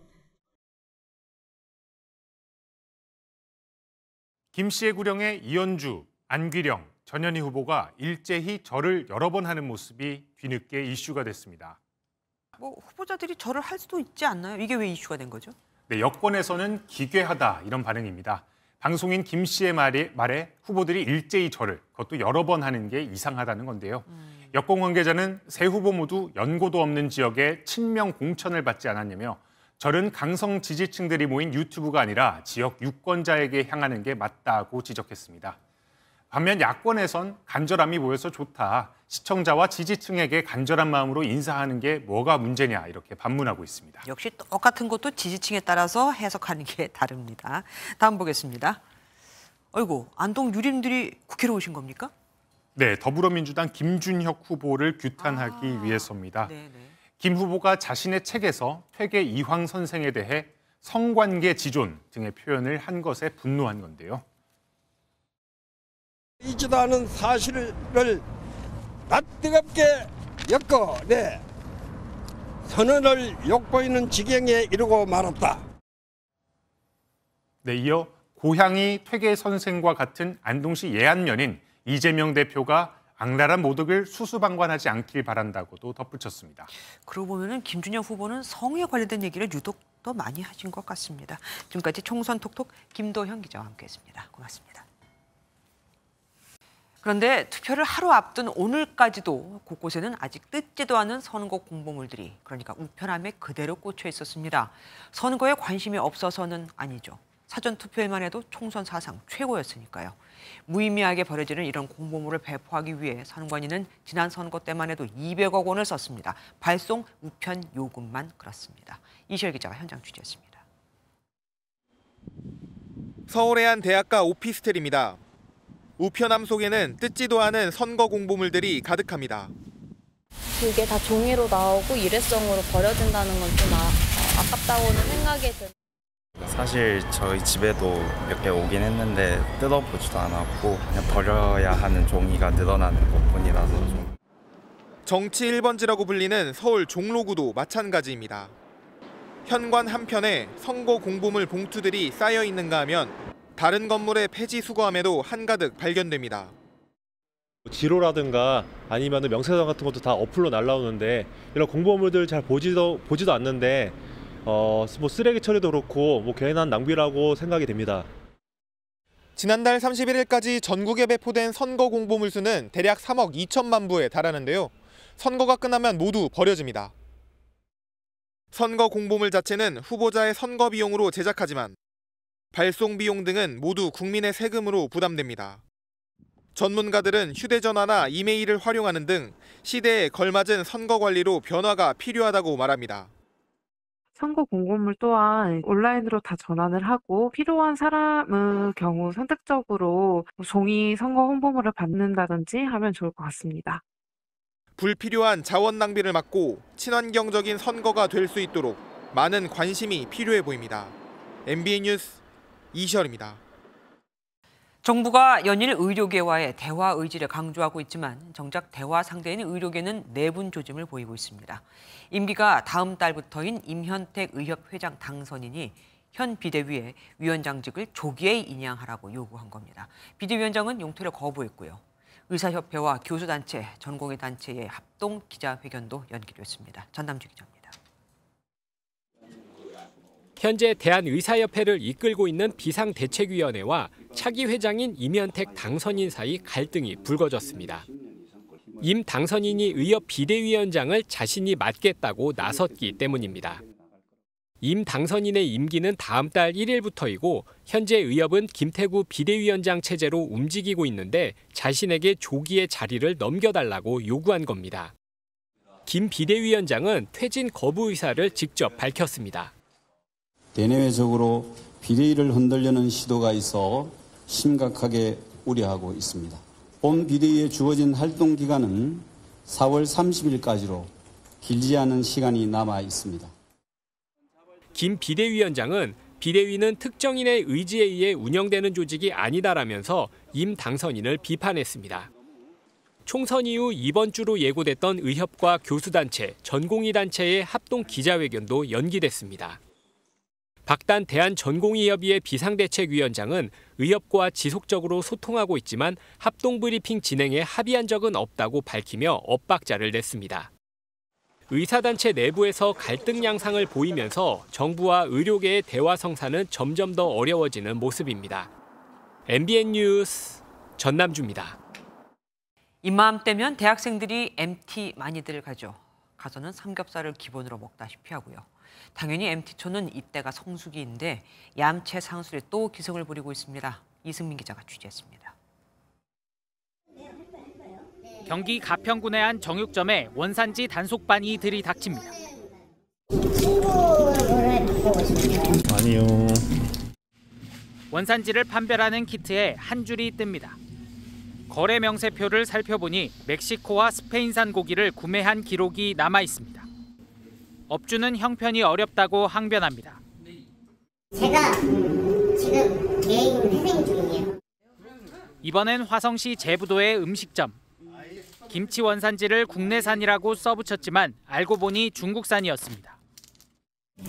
Speaker 11: 김씨의 구령의 이현주, 안귀령, 전현희 후보가 일제히 절을 여러 번 하는 모습이 뒤늦게 이슈가 됐습니다.
Speaker 1: 뭐 후보자들이 절을 할 수도 있지 않나요? 이게 왜 이슈가 된 거죠?
Speaker 11: 네, 여권에서는 기괴하다 이런 반응입니다. 방송인 김 씨의 말에 후보들이 일제히 절을 그것도 여러 번 하는 게 이상하다는 건데요. 여권 관계자는 세 후보 모두 연고도 없는 지역에 친명 공천을 받지 않았냐며 절은 강성 지지층들이 모인 유튜브가 아니라 지역 유권자에게 향하는 게 맞다고 지적했습니다. 반면 야권에선 간절함이 보여서 좋다. 시청자와 지지층에게 간절한 마음으로 인사하는 게 뭐가 문제냐 이렇게 반문하고 있습니다.
Speaker 1: 역시 똑같은 것도 지지층에 따라서 해석하는 게 다릅니다. 다음 보겠습니다. 아이고, 안동 유림들이 국회로 오신 겁니까?
Speaker 11: 네, 더불어민주당 김준혁 후보를 규탄하기 위해서입니다.
Speaker 1: 네네.
Speaker 11: 김 후보가 자신의 책에서 퇴계 이황 선생에 대해 성관계 지존 등의 표현을 한 것에 분노한 건데요.
Speaker 29: 있지도 않은 사실을 낯뜨겁게 엮어내 선언을 욕보이는 지경에 이르고 말았다.
Speaker 11: 네, 이어 고향이 퇴계 선생과 같은 안동시 예안면인 이재명 대표가 악랄한 모독을 수수방관하지 않길 바란다고도 덧붙였습니다.
Speaker 1: 그러고 보면은 김준혁 후보는 성에 관련된 얘기를 유독 더 많이 하신 것 같습니다. 지금까지 총선 톡톡 김도현 기자와 함께했습니다. 고맙습니다. 그런데 투표를 하루 앞둔 오늘까지도 곳곳에는 아직 뜯지도 않은 선거 공보물들이 그러니까 우편함에 그대로 꽂혀 있었습니다. 선거에 관심이 없어서는 아니죠. 사전 투표일만 해도 총선 사상 최고였으니까요. 무의미하게 버려지는 이런 공보물을 배포하기 위해 선관위는 지난 선거 때만 해도 200억 원을 썼습니다. 발송 우편 요금만 그렇습니다. 이시열 기자가 현장 취재했습니다.
Speaker 3: 서울의 한 대학가 오피스텔입니다. 우편함 속에는 뜯지도 않은 선거 공보물들이 가득합니다.
Speaker 13: 그게 다 종이로 나오고 일회성으로 버려진다는 건 좀 아깝다고는 생각이 듭니다.
Speaker 14: 사실 저희 집에도 몇 개 오긴 했는데 뜯어보지도 않았고 그냥 버려야 하는 종이가 늘어나는 것뿐이라서 좀.
Speaker 3: 정치 1번지라고 불리는 서울 종로구도 마찬가지입니다. 현관 한편에 선거 공보물 봉투들이 쌓여 있는가 하면 다른 건물의 폐지 수거함에도 한가득 발견됩니다.
Speaker 15: 지로라든가 아니면 명세서장 같은 것도 다 어플로 날라오는데 이런 공보물들 잘 보지도 않는데 뭐 쓰레기 처리도 그렇고 뭐 괜한 낭비라고 생각이 됩니다.
Speaker 3: 지난달 31일까지 전국에 배포된 선거 공보물 수는 대략 3억 2천만 부에 달하는데요. 선거가 끝나면 모두 버려집니다. 선거 공보물 자체는 후보자의 선거 비용으로 제작하지만 발송 비용 등은 모두 국민의 세금으로 부담됩니다. 전문가들은 휴대전화나 이메일을 활용하는 등 시대에 걸맞은 선거 관리로 변화가 필요하다고 말합니다.
Speaker 16: 선거 공고물 또한 온라인으로 다 전환을 하고 필요한 사람의 경우 선택적으로 종이 선거 홍보물을 받는다든지 하면 좋을 것 같습니다.
Speaker 3: 불필요한 자원 낭비를 막고 친환경적인 선거가 될 수 있도록 많은 관심이 필요해 보입니다. MBN 뉴스 이시열입니다.
Speaker 1: 정부가 연일 의료계와의 대화 의지를 강조하고 있지만 정작 대화 상대인 의료계는 내분 조짐을 보이고 있습니다. 임기가 다음 달부터인 임현택 의협회장 당선인이 현 비대위의 위원장직을 조기에 인양하라고 요구한 겁니다. 비대위원장은 용퇴를 거부했고요. 의사협회와 교수단체, 전공의단체의 합동 기자회견도 연기됐습니다. 전남주 기자입니다.
Speaker 17: 현재 대한의사협회를 이끌고 있는 비상대책위원회와 차기 회장인 임현택 당선인 사이 갈등이 불거졌습니다. 임 당선인이 의협 비대위원장을 자신이 맡겠다고 나섰기 때문입니다. 임 당선인의 임기는 다음 달 1일부터이고 현재 의협은 김태구 비대위원장 체제로 움직이고 있는데 자신에게 조기에 자리를 넘겨달라고 요구한 겁니다. 김 비대위원장은 퇴진 거부 의사를 직접 밝혔습니다.
Speaker 10: 대내외적으로 비대위를 흔들려는 시도가 있어 심각하게 우려하고 있습니다. 본 비대위에 주어진 활동 기간은 4월 30일까지로 길지 않은 시간이 남아 있습니다.
Speaker 17: 김 비대위원장은 비대위는 특정인의 의지에 의해 운영되는 조직이 아니다라면서 임 당선인을 비판했습니다. 총선 이후 이번 주로 예고됐던 의협과 교수단체, 전공의단체의 합동 기자회견도 연기됐습니다. 박단 대한전공의협의회 비상대책위원장은 의협과 지속적으로 소통하고 있지만 합동브리핑 진행에 합의한 적은 없다고 밝히며 엇박자를 냈습니다. 의사단체 내부에서 갈등 양상을 보이면서 정부와 의료계의 대화 성사는 점점 더 어려워지는 모습입니다. MBN 뉴스 전남주입니다.
Speaker 1: 이맘때면 대학생들이 MT 많이들 가죠. 가서는 삼겹살을 기본으로 먹다시피 하고요. 당연히 MT초는 이때가 성수기인데 얌체 상술이 또 기승을 부리고 있습니다. 이승민 기자가 취재했습니다.
Speaker 18: 경기 가평군의 한 정육점에 원산지 단속반이 들이닥칩니다.
Speaker 15: 아니요.
Speaker 18: 원산지를 판별하는 키트에 한 줄이 뜹니다. 거래 명세표를 살펴보니 멕시코와 스페인산 고기를 구매한 기록이 남아 있습니다. 업주는 형편이 어렵다고 항변합니다.
Speaker 19: 제가 지금 개인 회생 중이에요.
Speaker 18: 이번엔 화성시 제부도의 음식점. 김치 원산지를 국내산이라고 써붙였지만 알고 보니 중국산이었습니다.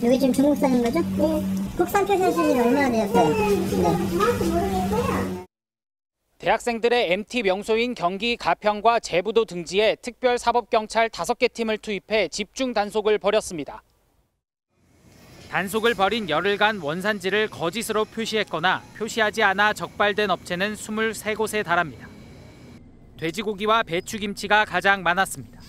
Speaker 19: 여기 지금 중국산인 거죠? 네. 국산 표시 하신 지 얼마나 되었어요? 네.
Speaker 18: 대학생들의 MT 명소인 경기 가평과 제부도 등지에 특별사법경찰 5개 팀을 투입해 집중 단속을 벌였습니다. 단속을 벌인 열흘간 원산지를 거짓으로 표시했거나 표시하지 않아 적발된 업체는 23곳에 달합니다. 돼지고기와 배추김치가 가장 많았습니다.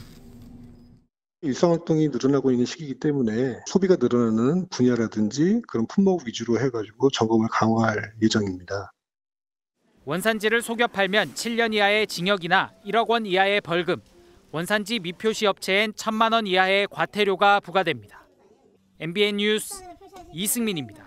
Speaker 21: 일상활동이 늘어나고 있는 시기이기 때문에 소비가 늘어나는 분야라든지 그런 품목 위주로 해가지고 점검을 강화할 예정입니다.
Speaker 18: 원산지를 속여 팔면 7년 이하의 징역이나 1억 원 이하의 벌금, 원산지 미표시 업체엔 1,000만 원 이하의 과태료가 부과됩니다. MBN 뉴스 이승민입니다.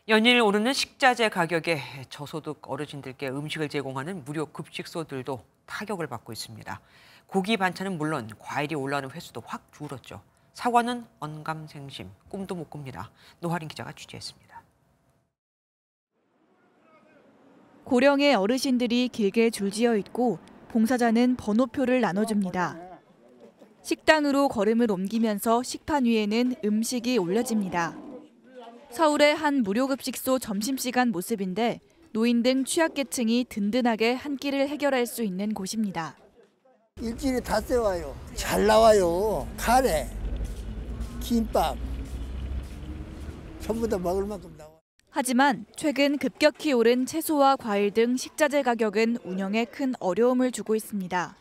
Speaker 1: 연일 오르는 식자재 가격에 저소득 어르신들께 음식을 제공하는 무료 급식소들도 타격을 받고 있습니다. 고기 반찬은 물론 과일이 올라오는 횟수도 확 줄었죠. 사과는 언감생심, 꿈도 못 꿉니다. 노하린 기자가 취재했습니다.
Speaker 21: 고령의 어르신들이 길게 줄지어 있고 봉사자는 번호표를 나눠줍니다. 식당으로 걸음을 옮기면서 식판 위에는 음식이 올려집니다. 서울의 한 무료급식소 점심시간 모습인데 노인 등 취약계층이 든든하게 한 끼를 해결할 수 있는 곳입니다.
Speaker 22: 일주일에 다 세워요. 잘 나와요. 카레, 김밥, 전부 다 먹을 만큼 나와요.
Speaker 21: 하지만 최근 급격히 오른 채소와 과일 등 식자재 가격은 운영에 큰 어려움을 주고 있습니다.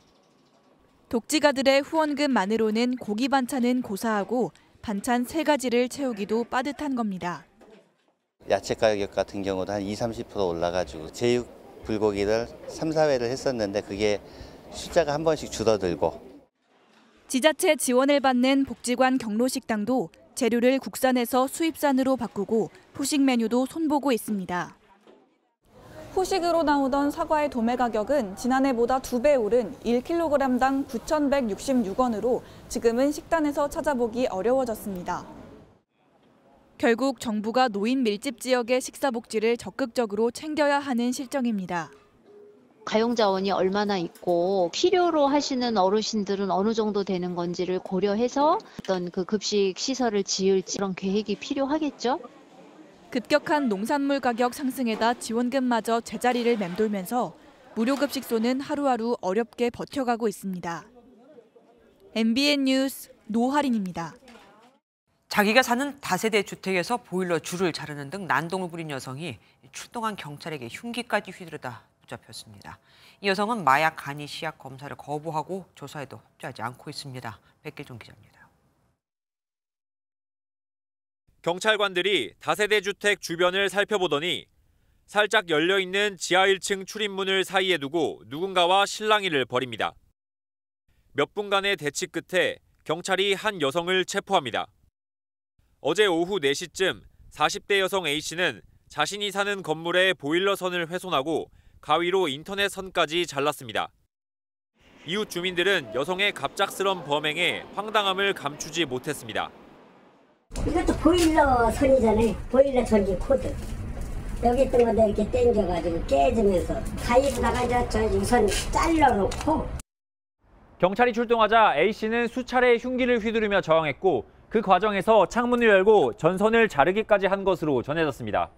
Speaker 21: 독지가들의 후원금만으로는 고기 반찬은 고사하고 반찬 3가지를 채우기도 빠듯한 겁니다.
Speaker 23: 야채 가격 같은 경우도 한 20-30% 올라가지고 제육 불고기를 3-4회를 했었는데 그게 숫자가 한 번씩 줄어들고.
Speaker 21: 지자체 지원을 받는 복지관 경로식당도 재료를 국산에서 수입산으로 바꾸고 후식 메뉴도 손보고 있습니다. 후식으로 나오던 사과의 도매 가격은 지난해보다 2배 오른 1kg당 9,166원으로 지금은 식단에서 찾아보기 어려워졌습니다. 결국 정부가 노인 밀집 지역의 식사 복지를 적극적으로 챙겨야 하는 실정입니다.
Speaker 4: 가용자원이 얼마나 있고 필요로 하시는 어르신들은 어느 정도 되는 건지를 고려해서 어떤 그 급식 시설을 지을지 그런 계획이 필요하겠죠.
Speaker 21: 급격한 농산물 가격 상승에다 지원금마저 제자리를 맴돌면서 무료급식소는 하루하루 어렵게 버텨가고 있습니다. MBN 뉴스 노하린입니다.
Speaker 1: 자기가 사는 다세대 주택에서 보일러 줄을 자르는 등 난동을 부린 여성이 출동한 경찰에게 흉기까지 휘두르다 붙잡혔습니다. 이 여성은 마약 간이 시약 검사를 거부하고 조사에도 협조하지 않고 있습니다. 백길종 기자입니다.
Speaker 5: 경찰관들이 다세대 주택 주변을 살펴보더니 살짝 열려있는 지하 1층 출입문을 사이에 두고 누군가와 실랑이를 벌입니다. 몇 분간의 대치 끝에 경찰이 한 여성을 체포합니다. 어제 오후 4시쯤 40대 여성 A씨는 자신이 사는 건물의 보일러선을 훼손하고 가위로 인터넷 선까지 잘랐습니다. 이웃 주민들은 여성의 갑작스런 범행에 황당함을 감추지 못했습니다.
Speaker 19: 이것도 보일러 선이잖아요. 보일러 전기 코드. 여기 있던 건데 이렇게 당겨가지고 깨지면서 가위에다가 저 우선 잘라놓고.
Speaker 5: 경찰이 출동하자 A씨는 수차례 흉기를 휘두르며 저항했고 그 과정에서 창문을 열고 전선을 자르기까지 한 것으로 전해졌습니다.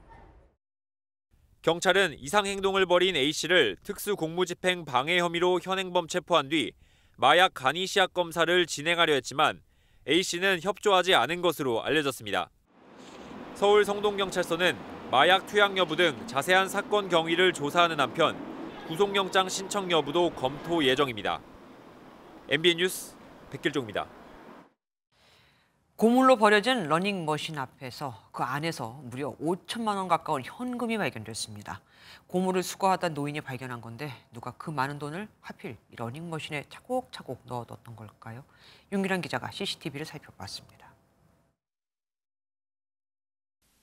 Speaker 5: 경찰은 이상 행동을 벌인 A씨를 특수공무집행 방해 혐의로 현행범 체포한 뒤 마약 간이 시약 검사를 진행하려 했지만 A씨는 협조하지 않은 것으로 알려졌습니다. 서울 성동경찰서는 마약 투약 여부 등 자세한 사건 경위를 조사하는 한편 구속영장 신청 여부도 검토 예정입니다. MBN 뉴스 백길종입니다.
Speaker 1: 고물로 버려진 러닝머신 앞에서 그 안에서 무려 5천만 원 가까운 현금이 발견됐습니다. 고물을 수거하던 노인이 발견한 건데 누가 그 많은 돈을 하필 이 러닝머신에 차곡차곡 넣어뒀던 걸까요? 윤기란 기자가 CCTV를 살펴봤습니다.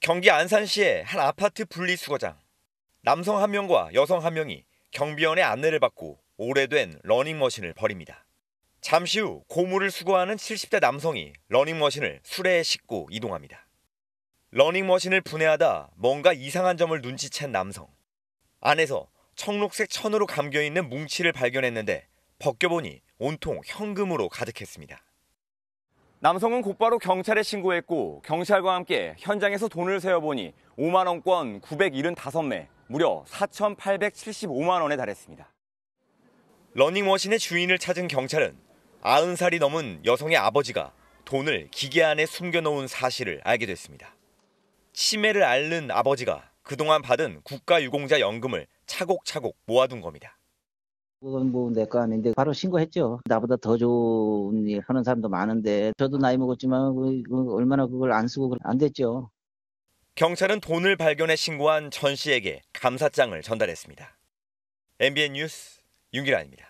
Speaker 6: 경기 안산시의 한 아파트 분리수거장. 남성 1명과 여성 1명이 경비원의 안내를 받고 오래된 러닝머신을 버립니다. 잠시 후 고물을 수거하는 70대 남성이 러닝머신을 수레에 싣고 이동합니다. 러닝머신을 분해하다 뭔가 이상한 점을 눈치챈 남성. 안에서 청록색 천으로 감겨있는 뭉치를 발견했는데 벗겨보니 온통 현금으로 가득했습니다.
Speaker 20: 남성은 곧바로 경찰에 신고했고 경찰과 함께 현장에서 돈을 세어보니 5만 원권 975매, 무려 4,875만 원에 달했습니다.
Speaker 6: 러닝머신의 주인을 찾은 경찰은 90살이 넘은 여성의 아버지가 돈을 기계 안에 숨겨놓은 사실을 알게 됐습니다. 치매를 앓는 아버지가 그동안 받은 국가유공자연금을 차곡차곡 모아둔 겁니다.
Speaker 24: 그건 뭐 내 거 아닌데 바로 신고했죠. 나보다 더 좋은 일 하는 사람도 많은데 저도 나이 먹었지만 얼마나 그걸 안 쓰고 안 됐죠.
Speaker 6: 경찰은 돈을 발견해 신고한 전 씨에게 감사장을 전달했습니다. MBN 뉴스 윤기란입니다.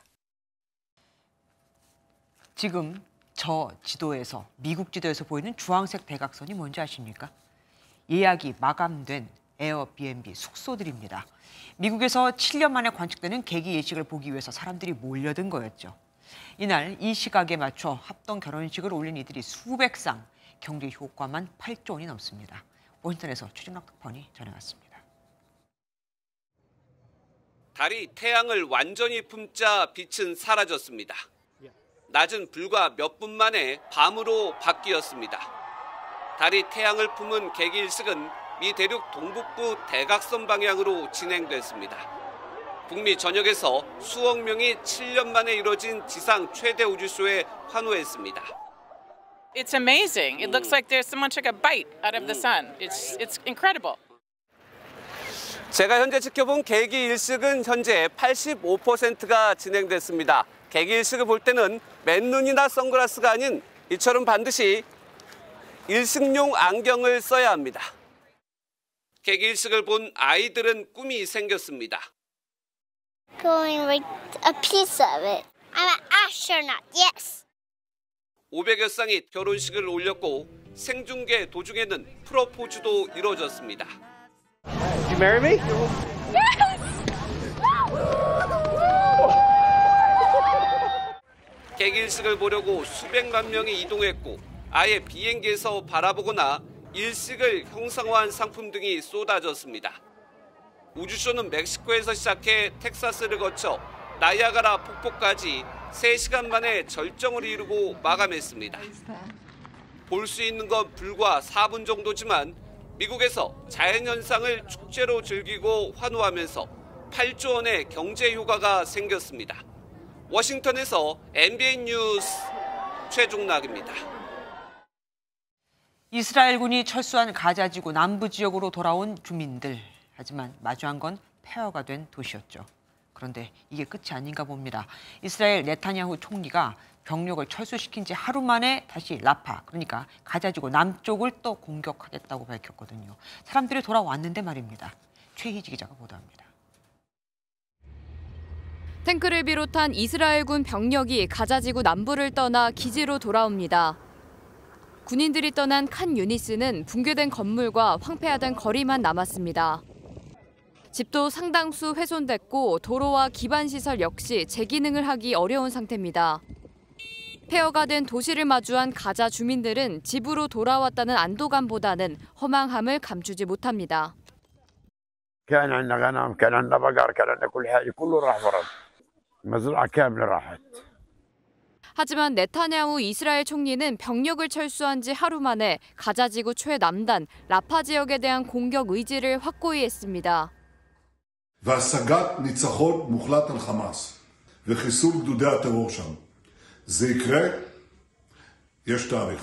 Speaker 1: 지금 저 지도에서 미국 지도에서 보이는 주황색 대각선이 뭔지 아십니까? 예약이 마감된 에어비앤비 숙소들입니다. 미국에서 7년 만에 관측되는 개기 예식을 보기 위해서 사람들이 몰려든 거였죠. 이날 이 시각에 맞춰 합동 결혼식을 올린 이들이 수백 쌍, 경제 효과만 8조 원이 넘습니다. 워싱턴에서 최진학 특파원이 전해왔습니다.
Speaker 25: 달이 태양을 완전히 품자 빛은 사라졌습니다. 낮은 불과 몇 분 만에 밤으로 바뀌었습니다. 달이 태양을 품은 개기일식은 미 대륙 동북부 대각선 방향으로 진행됐습니다. 북미 전역에서 수억 명이 7년 만에 이뤄진 지상 최대 우주쇼에 환호했습니다.
Speaker 26: It's amazing. It looks like someone took a bite out of the sun. It's incredible.
Speaker 25: 제가 현재 지켜본 개기일식은 현재 85%가 진행됐습니다. 개기일식을 볼 때는 맨눈이나 선글라스가 아닌 이처럼 반드시 일식용 안경을 써야 합니다. 개기일식을 본 아이들은 꿈이 생겼습니다.
Speaker 19: Going with a piece of it. I'm an astronaut. Yes.
Speaker 25: 500여 쌍이 결혼식을 올렸고 생중계 도중에는 프로포즈도 이루어졌습니다.
Speaker 27: Did you marry me?
Speaker 19: Yes.
Speaker 25: 개기일식을 보려고 수백만 명이 이동했고 아예 비행기에서 바라보거나 일식을 형상화한 상품 등이 쏟아졌습니다. 우주쇼는 멕시코에서 시작해 텍사스를 거쳐 나이아가라 폭포까지 3시간 만에 절정을 이루고 마감했습니다. 볼 수 있는 건 불과 4분 정도지만 미국에서 자연현상을 축제로 즐기고 환호하면서 8조 원의 경제 효과가 생겼습니다. 워싱턴에서 MBN 뉴스 최종락입니다.
Speaker 1: 이스라엘군이 철수한 가자지구 남부 지역으로 돌아온 주민들. 하지만 마주한 건 폐허가 된 도시였죠. 그런데 이게 끝이 아닌가 봅니다. 이스라엘 네타냐후 총리가 병력을 철수시킨 지 하루 만에 다시 라파, 그러니까 가자지구 남쪽을 또 공격하겠다고 밝혔거든요. 사람들이 돌아왔는데 말입니다. 최희지 기자가 보도합니다.
Speaker 2: 탱크를 비롯한 이스라엘군 병력이 가자지구 남부를 떠나 기지로 돌아옵니다. 군인들이 떠난 칸 유니스는 붕괴된 건물과 황폐화된 거리만 남았습니다. 집도 상당수 훼손됐고 도로와 기반시설 역시 재기능을 하기 어려운 상태입니다. 폐허가 된 도시를 마주한 가자 주민들은 집으로 돌아왔다는 안도감보다는 허망함을 감추지 못합니다.
Speaker 7: كان عندنا غنم، كان عندنا بقر، كان عندنا كل حاجة كله راح ضرب. مزرعة كاملة راحت.
Speaker 2: 하지만 네타냐후 이스라엘 총리는 병력을 철수한 지 하루 만에 가자지구 최남단 라파 지역에 대한 공격 의지를 확고히 했습니다.
Speaker 8: והשגת ניצחון מוחלט על חמאס וחיסול גדודי הטרור שם. זה יקרה, יש תאריך.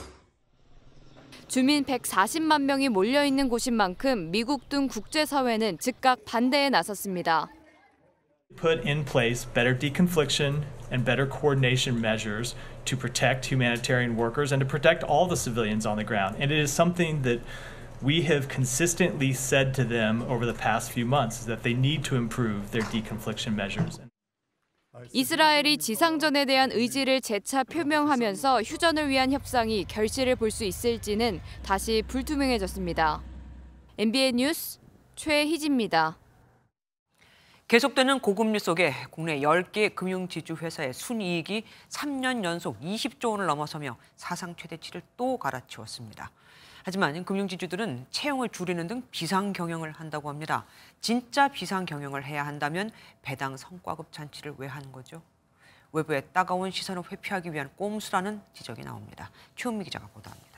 Speaker 2: 주민 140만 명이 몰려 있는 곳인 만큼 미국 등 국제사회는 즉각 반대에 나섰습니다.
Speaker 9: Put in place better deconfliction and better coordination measures to protect humanitarian workers and to protect all the civilians on the ground. And it is something that we have consistently said to them over the past few months, is that they need to improve their deconfliction measures.
Speaker 2: 이스라엘이 지상전에 대한 의지를 재차 표명하면서 휴전을 위한 협상이 결실을 볼 수 있을지는 다시 불투명해졌습니다. MBN 뉴스 최희지입니다.
Speaker 1: 계속되는 고금리 속에 국내 10개 금융지주 회사의 순이익이 3년 연속 20조 원을 넘어서며 사상 최대치를 또 갈아치웠습니다. 하지만 금융지주들은 채용을 줄이는 등 비상경영을 한다고 합니다. 진짜 비상경영을 해야 한다면 배당 성과급 잔치를 왜 하는 거죠? 외부의 따가운 시선을 회피하기 위한 꼼수라는 지적이 나옵니다. 최은미 기자가 보도합니다.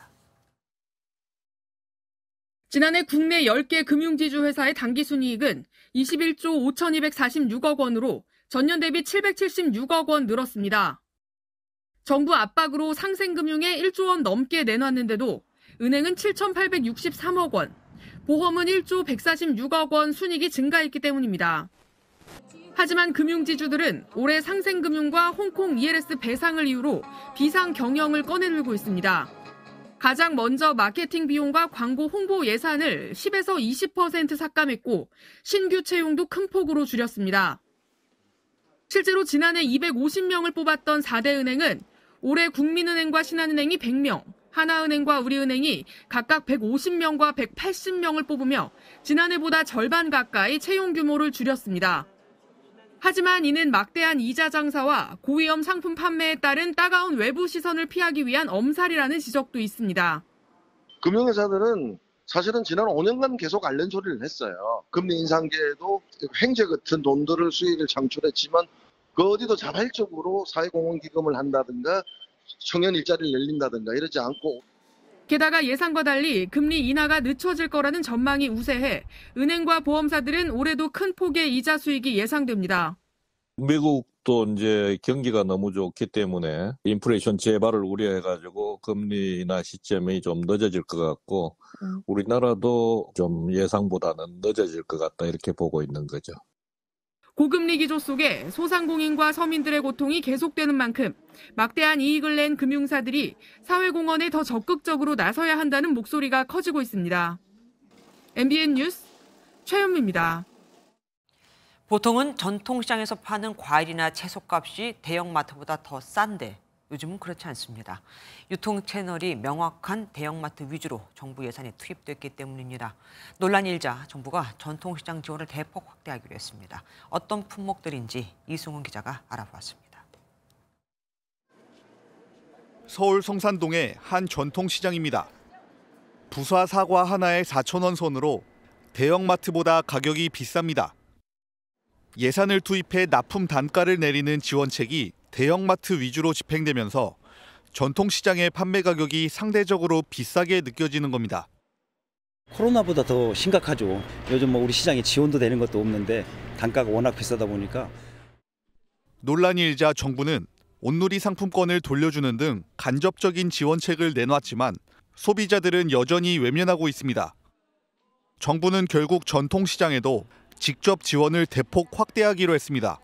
Speaker 11: 지난해 국내 10개 금융지주 회사의 당기순이익은 21조 5,246억 원으로 전년 대비 776억 원 늘었습니다. 정부 압박으로 상생금융에 1조 원 넘게 내놨는데도 은행은 7,863억 원, 보험은 1조 146억 원 순이익이 증가했기 때문입니다. 하지만 금융지주들은 올해 상생금융과 홍콩 ELS 배상을 이유로 비상경영을 꺼내들고 있습니다. 가장 먼저 마케팅 비용과 광고 홍보 예산을 10에서 20% 삭감했고 신규 채용도 큰 폭으로 줄였습니다. 실제로 지난해 250명을 뽑았던 4대 은행은 올해 국민은행과 신한은행이 100명, 하나은행과 우리은행이 각각 150명과 180명을 뽑으며 지난해보다 절반 가까이 채용 규모를 줄였습니다. 하지만 이는 막대한 이자 장사와 고위험 상품 판매에 따른 따가운 외부 시선을 피하기 위한 엄살이라는 지적도 있습니다.
Speaker 12: 금융회사들은 사실은 지난 5년간 계속 앓는 소리를 했어요. 금리 인상기에도 횡재 같은 돈들을 수익을 창출했지만 그 어디도 자발적으로 사회공헌기금을 한다든가 청년 일자리를 늘린다든가 이러지 않고
Speaker 11: 게다가 예상과 달리 금리 인하가 늦춰질 거라는 전망이 우세해 은행과 보험사들은 올해도 큰 폭의 이자 수익이 예상됩니다.
Speaker 27: 미국도 이제 경기가 너무 좋기 때문에 인플레이션 재발을 우려해가지고 금리 인하 시점이 좀 늦어질 것 같고 우리나라도 좀 예상보다는 늦어질 것 같다 이렇게 보고 있는 거죠.
Speaker 11: 고금리 기조 속에 소상공인과 서민들의 고통이 계속되는 만큼 막대한 이익을 낸 금융사들이 사회공헌에 더 적극적으로 나서야 한다는 목소리가 커지고 있습니다. MBN 뉴스 최현미입니다.
Speaker 1: 보통은 전통시장에서 파는 과일이나 채소값이 대형마트보다 더 싼데 요즘은 그렇지 않습니다. 유통 채널이 명확한 대형마트 위주로 정부 예산이 투입됐기 때문입니다. 논란이 일자 정부가 전통시장 지원을 대폭 확대하기로 했습니다. 어떤 품목들인지 이승훈 기자가 알아보았습니다.
Speaker 3: 서울 성산동의 한 전통시장입니다. 부사 사과 하나에 4,000원 선으로 대형마트보다 가격이 비쌉니다. 예산을 투입해 납품 단가를 내리는 지원책이 대형마트 위주로 집행되면서 전통시장의 판매 가격이 상대적으로 비싸게 느껴지는 겁니다.
Speaker 10: 코로나보다 더 심각하죠. 요즘 우리 시장에 지원도 되는 것도 없는데 단가가 워낙 비싸다 보니까.
Speaker 3: 논란이 일자 정부는 온누리 상품권을 돌려주는 등 간접적인 지원책을 내놨지만 소비자들은 여전히 외면하고 있습니다. 정부는 결국 전통시장에도 직접 지원을 대폭 확대하기로 했습니다.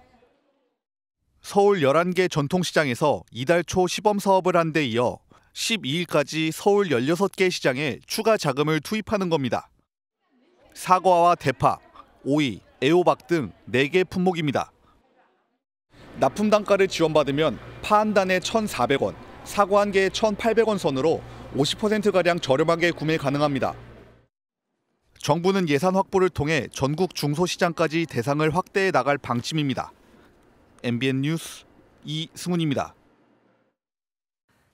Speaker 3: 서울 11개 전통시장에서 이달 초 시범 사업을 한 데 이어 12일까지 서울 16개 시장에 추가 자금을 투입하는 겁니다. 사과와 대파, 오이, 애호박 등 4개 품목입니다. 납품 단가를 지원받으면 파 한 단에 1,400원, 사과 한 개에 1,800원 선으로 50%가량 저렴하게 구매 가능합니다. 정부는 예산 확보를 통해 전국 중소시장까지 대상을 확대해 나갈 방침입니다. MBN 뉴스 이승훈입니다.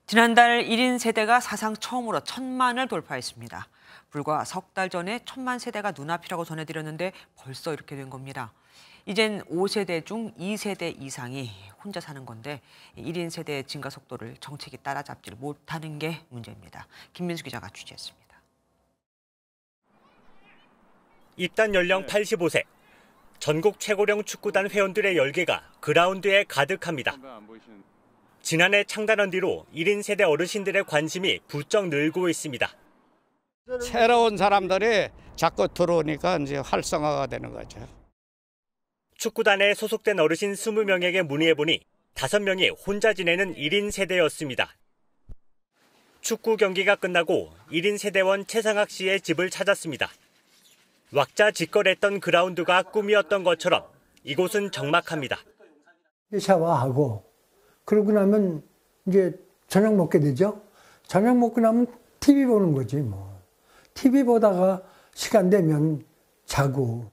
Speaker 1: 지난달 1인 세대가 사상 처음으로 1,000만을 돌파했습니다. 불과 석 달 전에 1,000만 세대가 눈앞이라고 전해드렸는데 벌써 이렇게 된 겁니다. 이젠 5세대 중 2세대 이상이 혼자 사는 건데 1인 세대의 증가 속도를 정책이 따라잡지를 못하는 게 문제입니다. 김민수 기자가 취재했습니다.
Speaker 13: 입단 연령 85세. 전국 최고령 축구단 회원들의 열기가 그라운드에 가득합니다. 지난해 창단한 뒤로 1인 세대 어르신들의 관심이 부쩍 늘고 있습니다.
Speaker 14: 새로운 사람들이 자꾸 들어오니까 이제 활성화가 되는 거죠.
Speaker 13: 축구단에 소속된 어르신 20명에게 문의해보니 5명이 혼자 지내는 1인 세대였습니다. 축구 경기가 끝나고 1인 세대원 최상학 씨의 집을 찾았습니다. 왁자지껄했던 그라운드가 꿈이었던 것처럼 이곳은 적막합니다.
Speaker 22: 샤워하고 그러고 나면 이제 저녁 먹게 되죠. 저녁 먹고 나면 TV 보는 거지 뭐. TV 보다가 시간 되면 자고.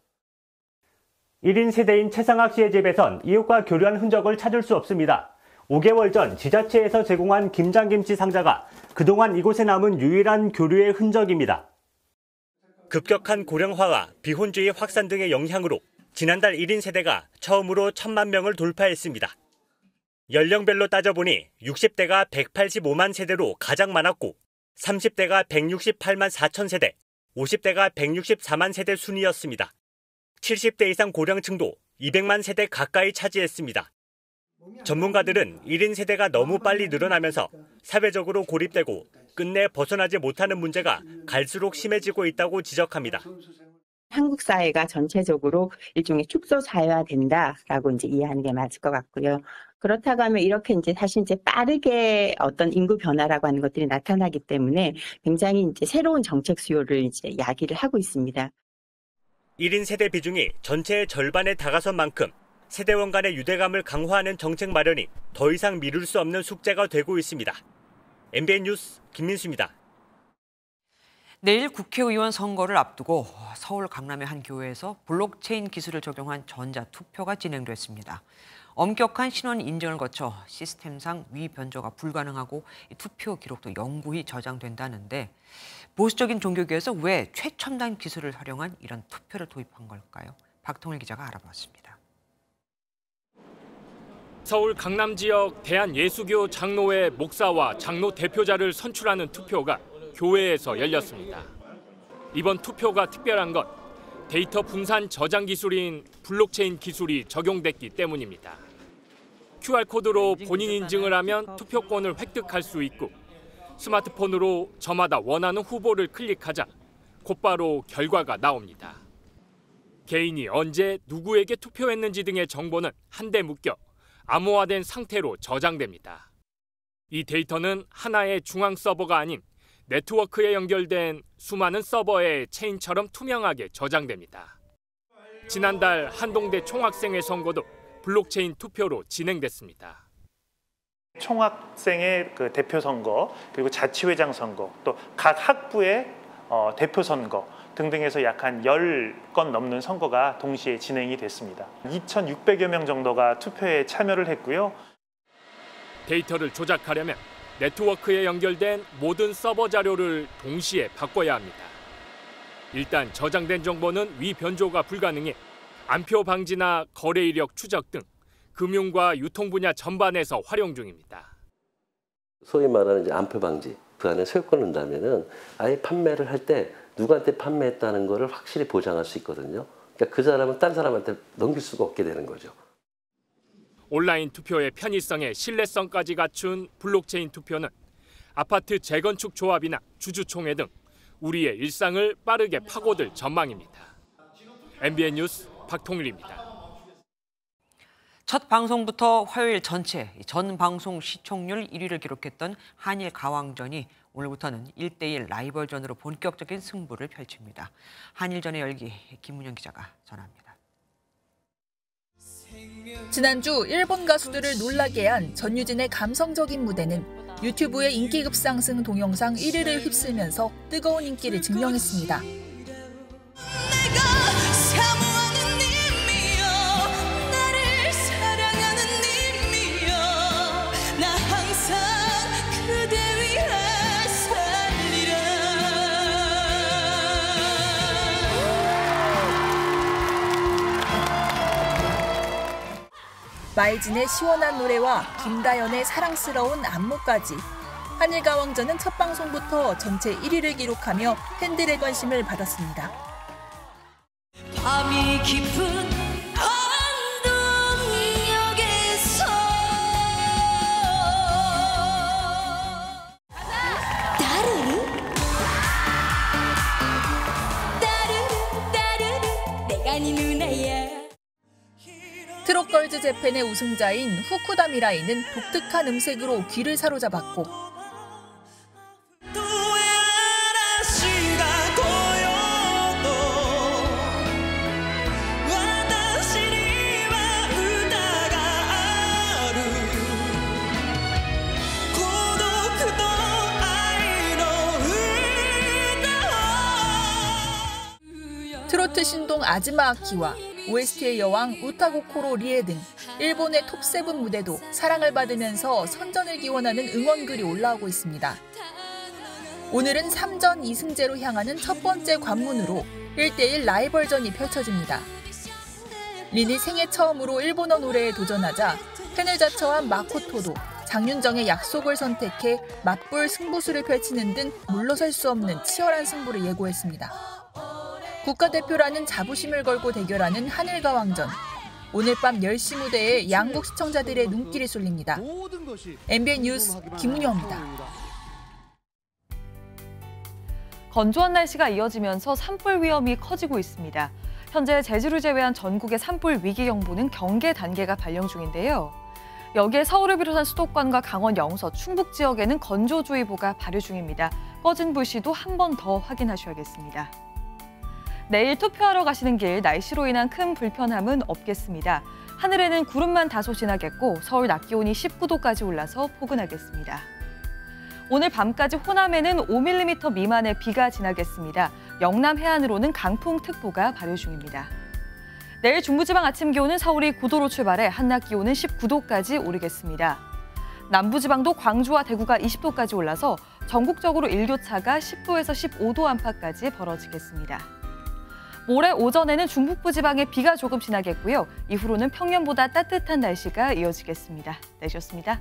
Speaker 13: 1인 세대인 최상학 씨의 집에선 이웃과 교류한 흔적을 찾을 수 없습니다. 5개월 전 지자체에서 제공한 김장김치 상자가 그동안 이곳에 남은 유일한 교류의 흔적입니다. 급격한 고령화와 비혼주의 확산 등의 영향으로 지난달 1인 세대가 처음으로 1,000만 명을 돌파했습니다. 연령별로 따져보니 60대가 185만 세대로 가장 많았고 30대가 168만 4천 세대, 50대가 164만 세대 순이었습니다. 70대 이상 고령층도 200만 세대 가까이 차지했습니다. 전문가들은 1인 세대가 너무 빨리 늘어나면서 사회적으로 고립되고 끝내 벗어나지 못하는 문제가 갈수록 심해지고 있다고 지적합니다.
Speaker 15: 한국 사회가 전체적으로 일종의 축소 사회화된다라고 이제 이해하는 게 맞을 것 같고요. 그렇다고 하면 이렇게 이제 사실 이제 빠르게 어떤 인구 변화라고 하는 것들이 나타나기 때문에 굉장히 이제 새로운 정책 수요를 이제 야기를 하고 있습니다.
Speaker 13: 1인 세대 비중이 전체의 절반에 다가선 만큼 세대원 간의 유대감을 강화하는 정책 마련이 더 이상 미룰 수 없는 숙제가 되고 있습니다. MBN 뉴스 김민수입니다.
Speaker 1: 내일 국회의원 선거를 앞두고 서울 강남의 한 교회에서 블록체인 기술을 적용한 전자투표가 진행됐습니다. 엄격한 신원 인증을 거쳐 시스템상 위변조가 불가능하고 투표 기록도 영구히 저장된다는데 보수적인 종교계에서 왜 최첨단 기술을 활용한 이런 투표를 도입한 걸까요? 박통일 기자가 알아봤습니다.
Speaker 16: 서울 강남 지역 대한예수교 장로회 목사와 장로 대표자를 선출하는 투표가 교회에서 열렸습니다. 이번 투표가 특별한 건 데이터 분산 저장 기술인 블록체인 기술이 적용됐기 때문입니다. QR코드로 본인 인증을 하면 투표권을 획득할 수 있고 스마트폰으로 저마다 원하는 후보를 클릭하자 곧바로 결과가 나옵니다. 개인이 언제 누구에게 투표했는지 등의 정보는 한데 묶여 암호화된 상태로 저장됩니다. 이 데이터는 하나의 중앙 서버가 아닌 네트워크에 연결된 수많은 서버의 체인처럼 투명하게 저장됩니다. 지난달 한동대 총학생회 선거도 블록체인 투표로 진행됐습니다.
Speaker 9: 총학생의 그 대표 선거, 그리고 자치회장 선거, 또 각 학부의 대표 선거 등등해서 약 한 10건 넘는 선거가 동시에 진행이 됐습니다. 2,600여 명 정도가 투표에 참여를 했고요.
Speaker 16: 데이터를 조작하려면 네트워크에 연결된 모든 서버 자료를 동시에 바꿔야 합니다. 일단 저장된 정보는 위변조가 불가능해 안표 방지나 거래 이력 추적 등 금융과 유통 분야 전반에서 활용 중입니다.
Speaker 4: 소위 말하는 이제 안표 방지, 그 안에 소유권을 넣는다면은 아예 판매를 할 때 누구한테 판매했다는 거를 확실히 보장할 수 있거든요. 그러니까 그 사람은 딴 사람한테 넘길 수가 없게 되는 거죠.
Speaker 16: 온라인 투표의 편의성에 신뢰성까지 갖춘 블록체인 투표는 아파트 재건축 조합이나 주주총회 등 우리의 일상을 빠르게 파고들 전망입니다. MBN 뉴스 박통일입니다.
Speaker 1: 첫 방송부터 화요일 전체 전 방송 시청률 1위를 기록했던 한일 가왕전이 오늘부터는 1대1 라이벌전으로 본격적인 승부를 펼칩니다. 한일전의 열기 김문영 기자가 전합니다.
Speaker 5: 지난주 일본 가수들을 놀라게 한 전유진의 감성적인 무대는 유튜브의 인기 급상승 동영상 1위를 휩쓸면서 뜨거운 인기를 증명했습니다. 마이진의 시원한 노래와 김다연의 사랑스러운 안무까지 한일 가왕전은 첫 방송부터 전체 1위를 기록하며 팬들의 관심을 받았습니다. 밤이 깊은 안동역에서 따르르 따르르 내가 네 누나야. 트롯걸즈 재팬의 우승자인 후쿠다 미라이는 독특한 음색으로 귀를 사로잡았고 트로트 신동 아즈마 아키와 OST의 여왕 우타고코로 리에 등 일본의 톱7 무대도 사랑을 받으면서 선전을 기원하는 응원글이 올라오고 있습니다. 오늘은 3전 2승제로 향하는 첫 번째 관문으로 1대1 라이벌전이 펼쳐집니다. 린이 생애 처음으로 일본어 노래에 도전하자 팬을 자처한 마코토도 장윤정의 약속을 선택해 맞불 승부수를 펼치는 등 물러설 수 없는 치열한 승부를 예고했습니다. 국가대표라는 자부심을 걸고 대결하는 한일가왕전. 오늘 밤 10시 무대에 양국 시청자들의 눈길이 쏠립니다. MBN 뉴스 김문영입니다.
Speaker 2: 건조한 날씨가 이어지면서 산불 위험이 커지고 있습니다. 현재 제주를 제외한 전국의 산불 위기경보는 경계 단계가 발령 중인데요. 여기에 서울을 비롯한 수도권과 강원 영서, 충북 지역에는 건조주의보가 발효 중입니다. 꺼진 불씨도 한 번 더 확인하셔야겠습니다. 내일 투표하러 가시는 길 날씨로 인한 큰 불편함은 없겠습니다. 하늘에는 구름만 다소 지나겠고 서울 낮 기온이 19도까지 올라서 포근하겠습니다. 오늘 밤까지 호남에는 5mm 미만의 비가 지나겠습니다. 영남 해안으로는 강풍특보가 발효 중입니다. 내일 중부지방 아침 기온은 서울이 9도로 출발해 한낮 기온은 19도까지 오르겠습니다. 남부지방도 광주와 대구가 20도까지 올라서 전국적으로 일교차가 10도에서 15도 안팎까지 벌어지겠습니다. 모레 오전에는 중북부 지방에 비가 조금 지나겠고요. 이후로는 평년보다 따뜻한 날씨가 이어지겠습니다. 내주셨습니다.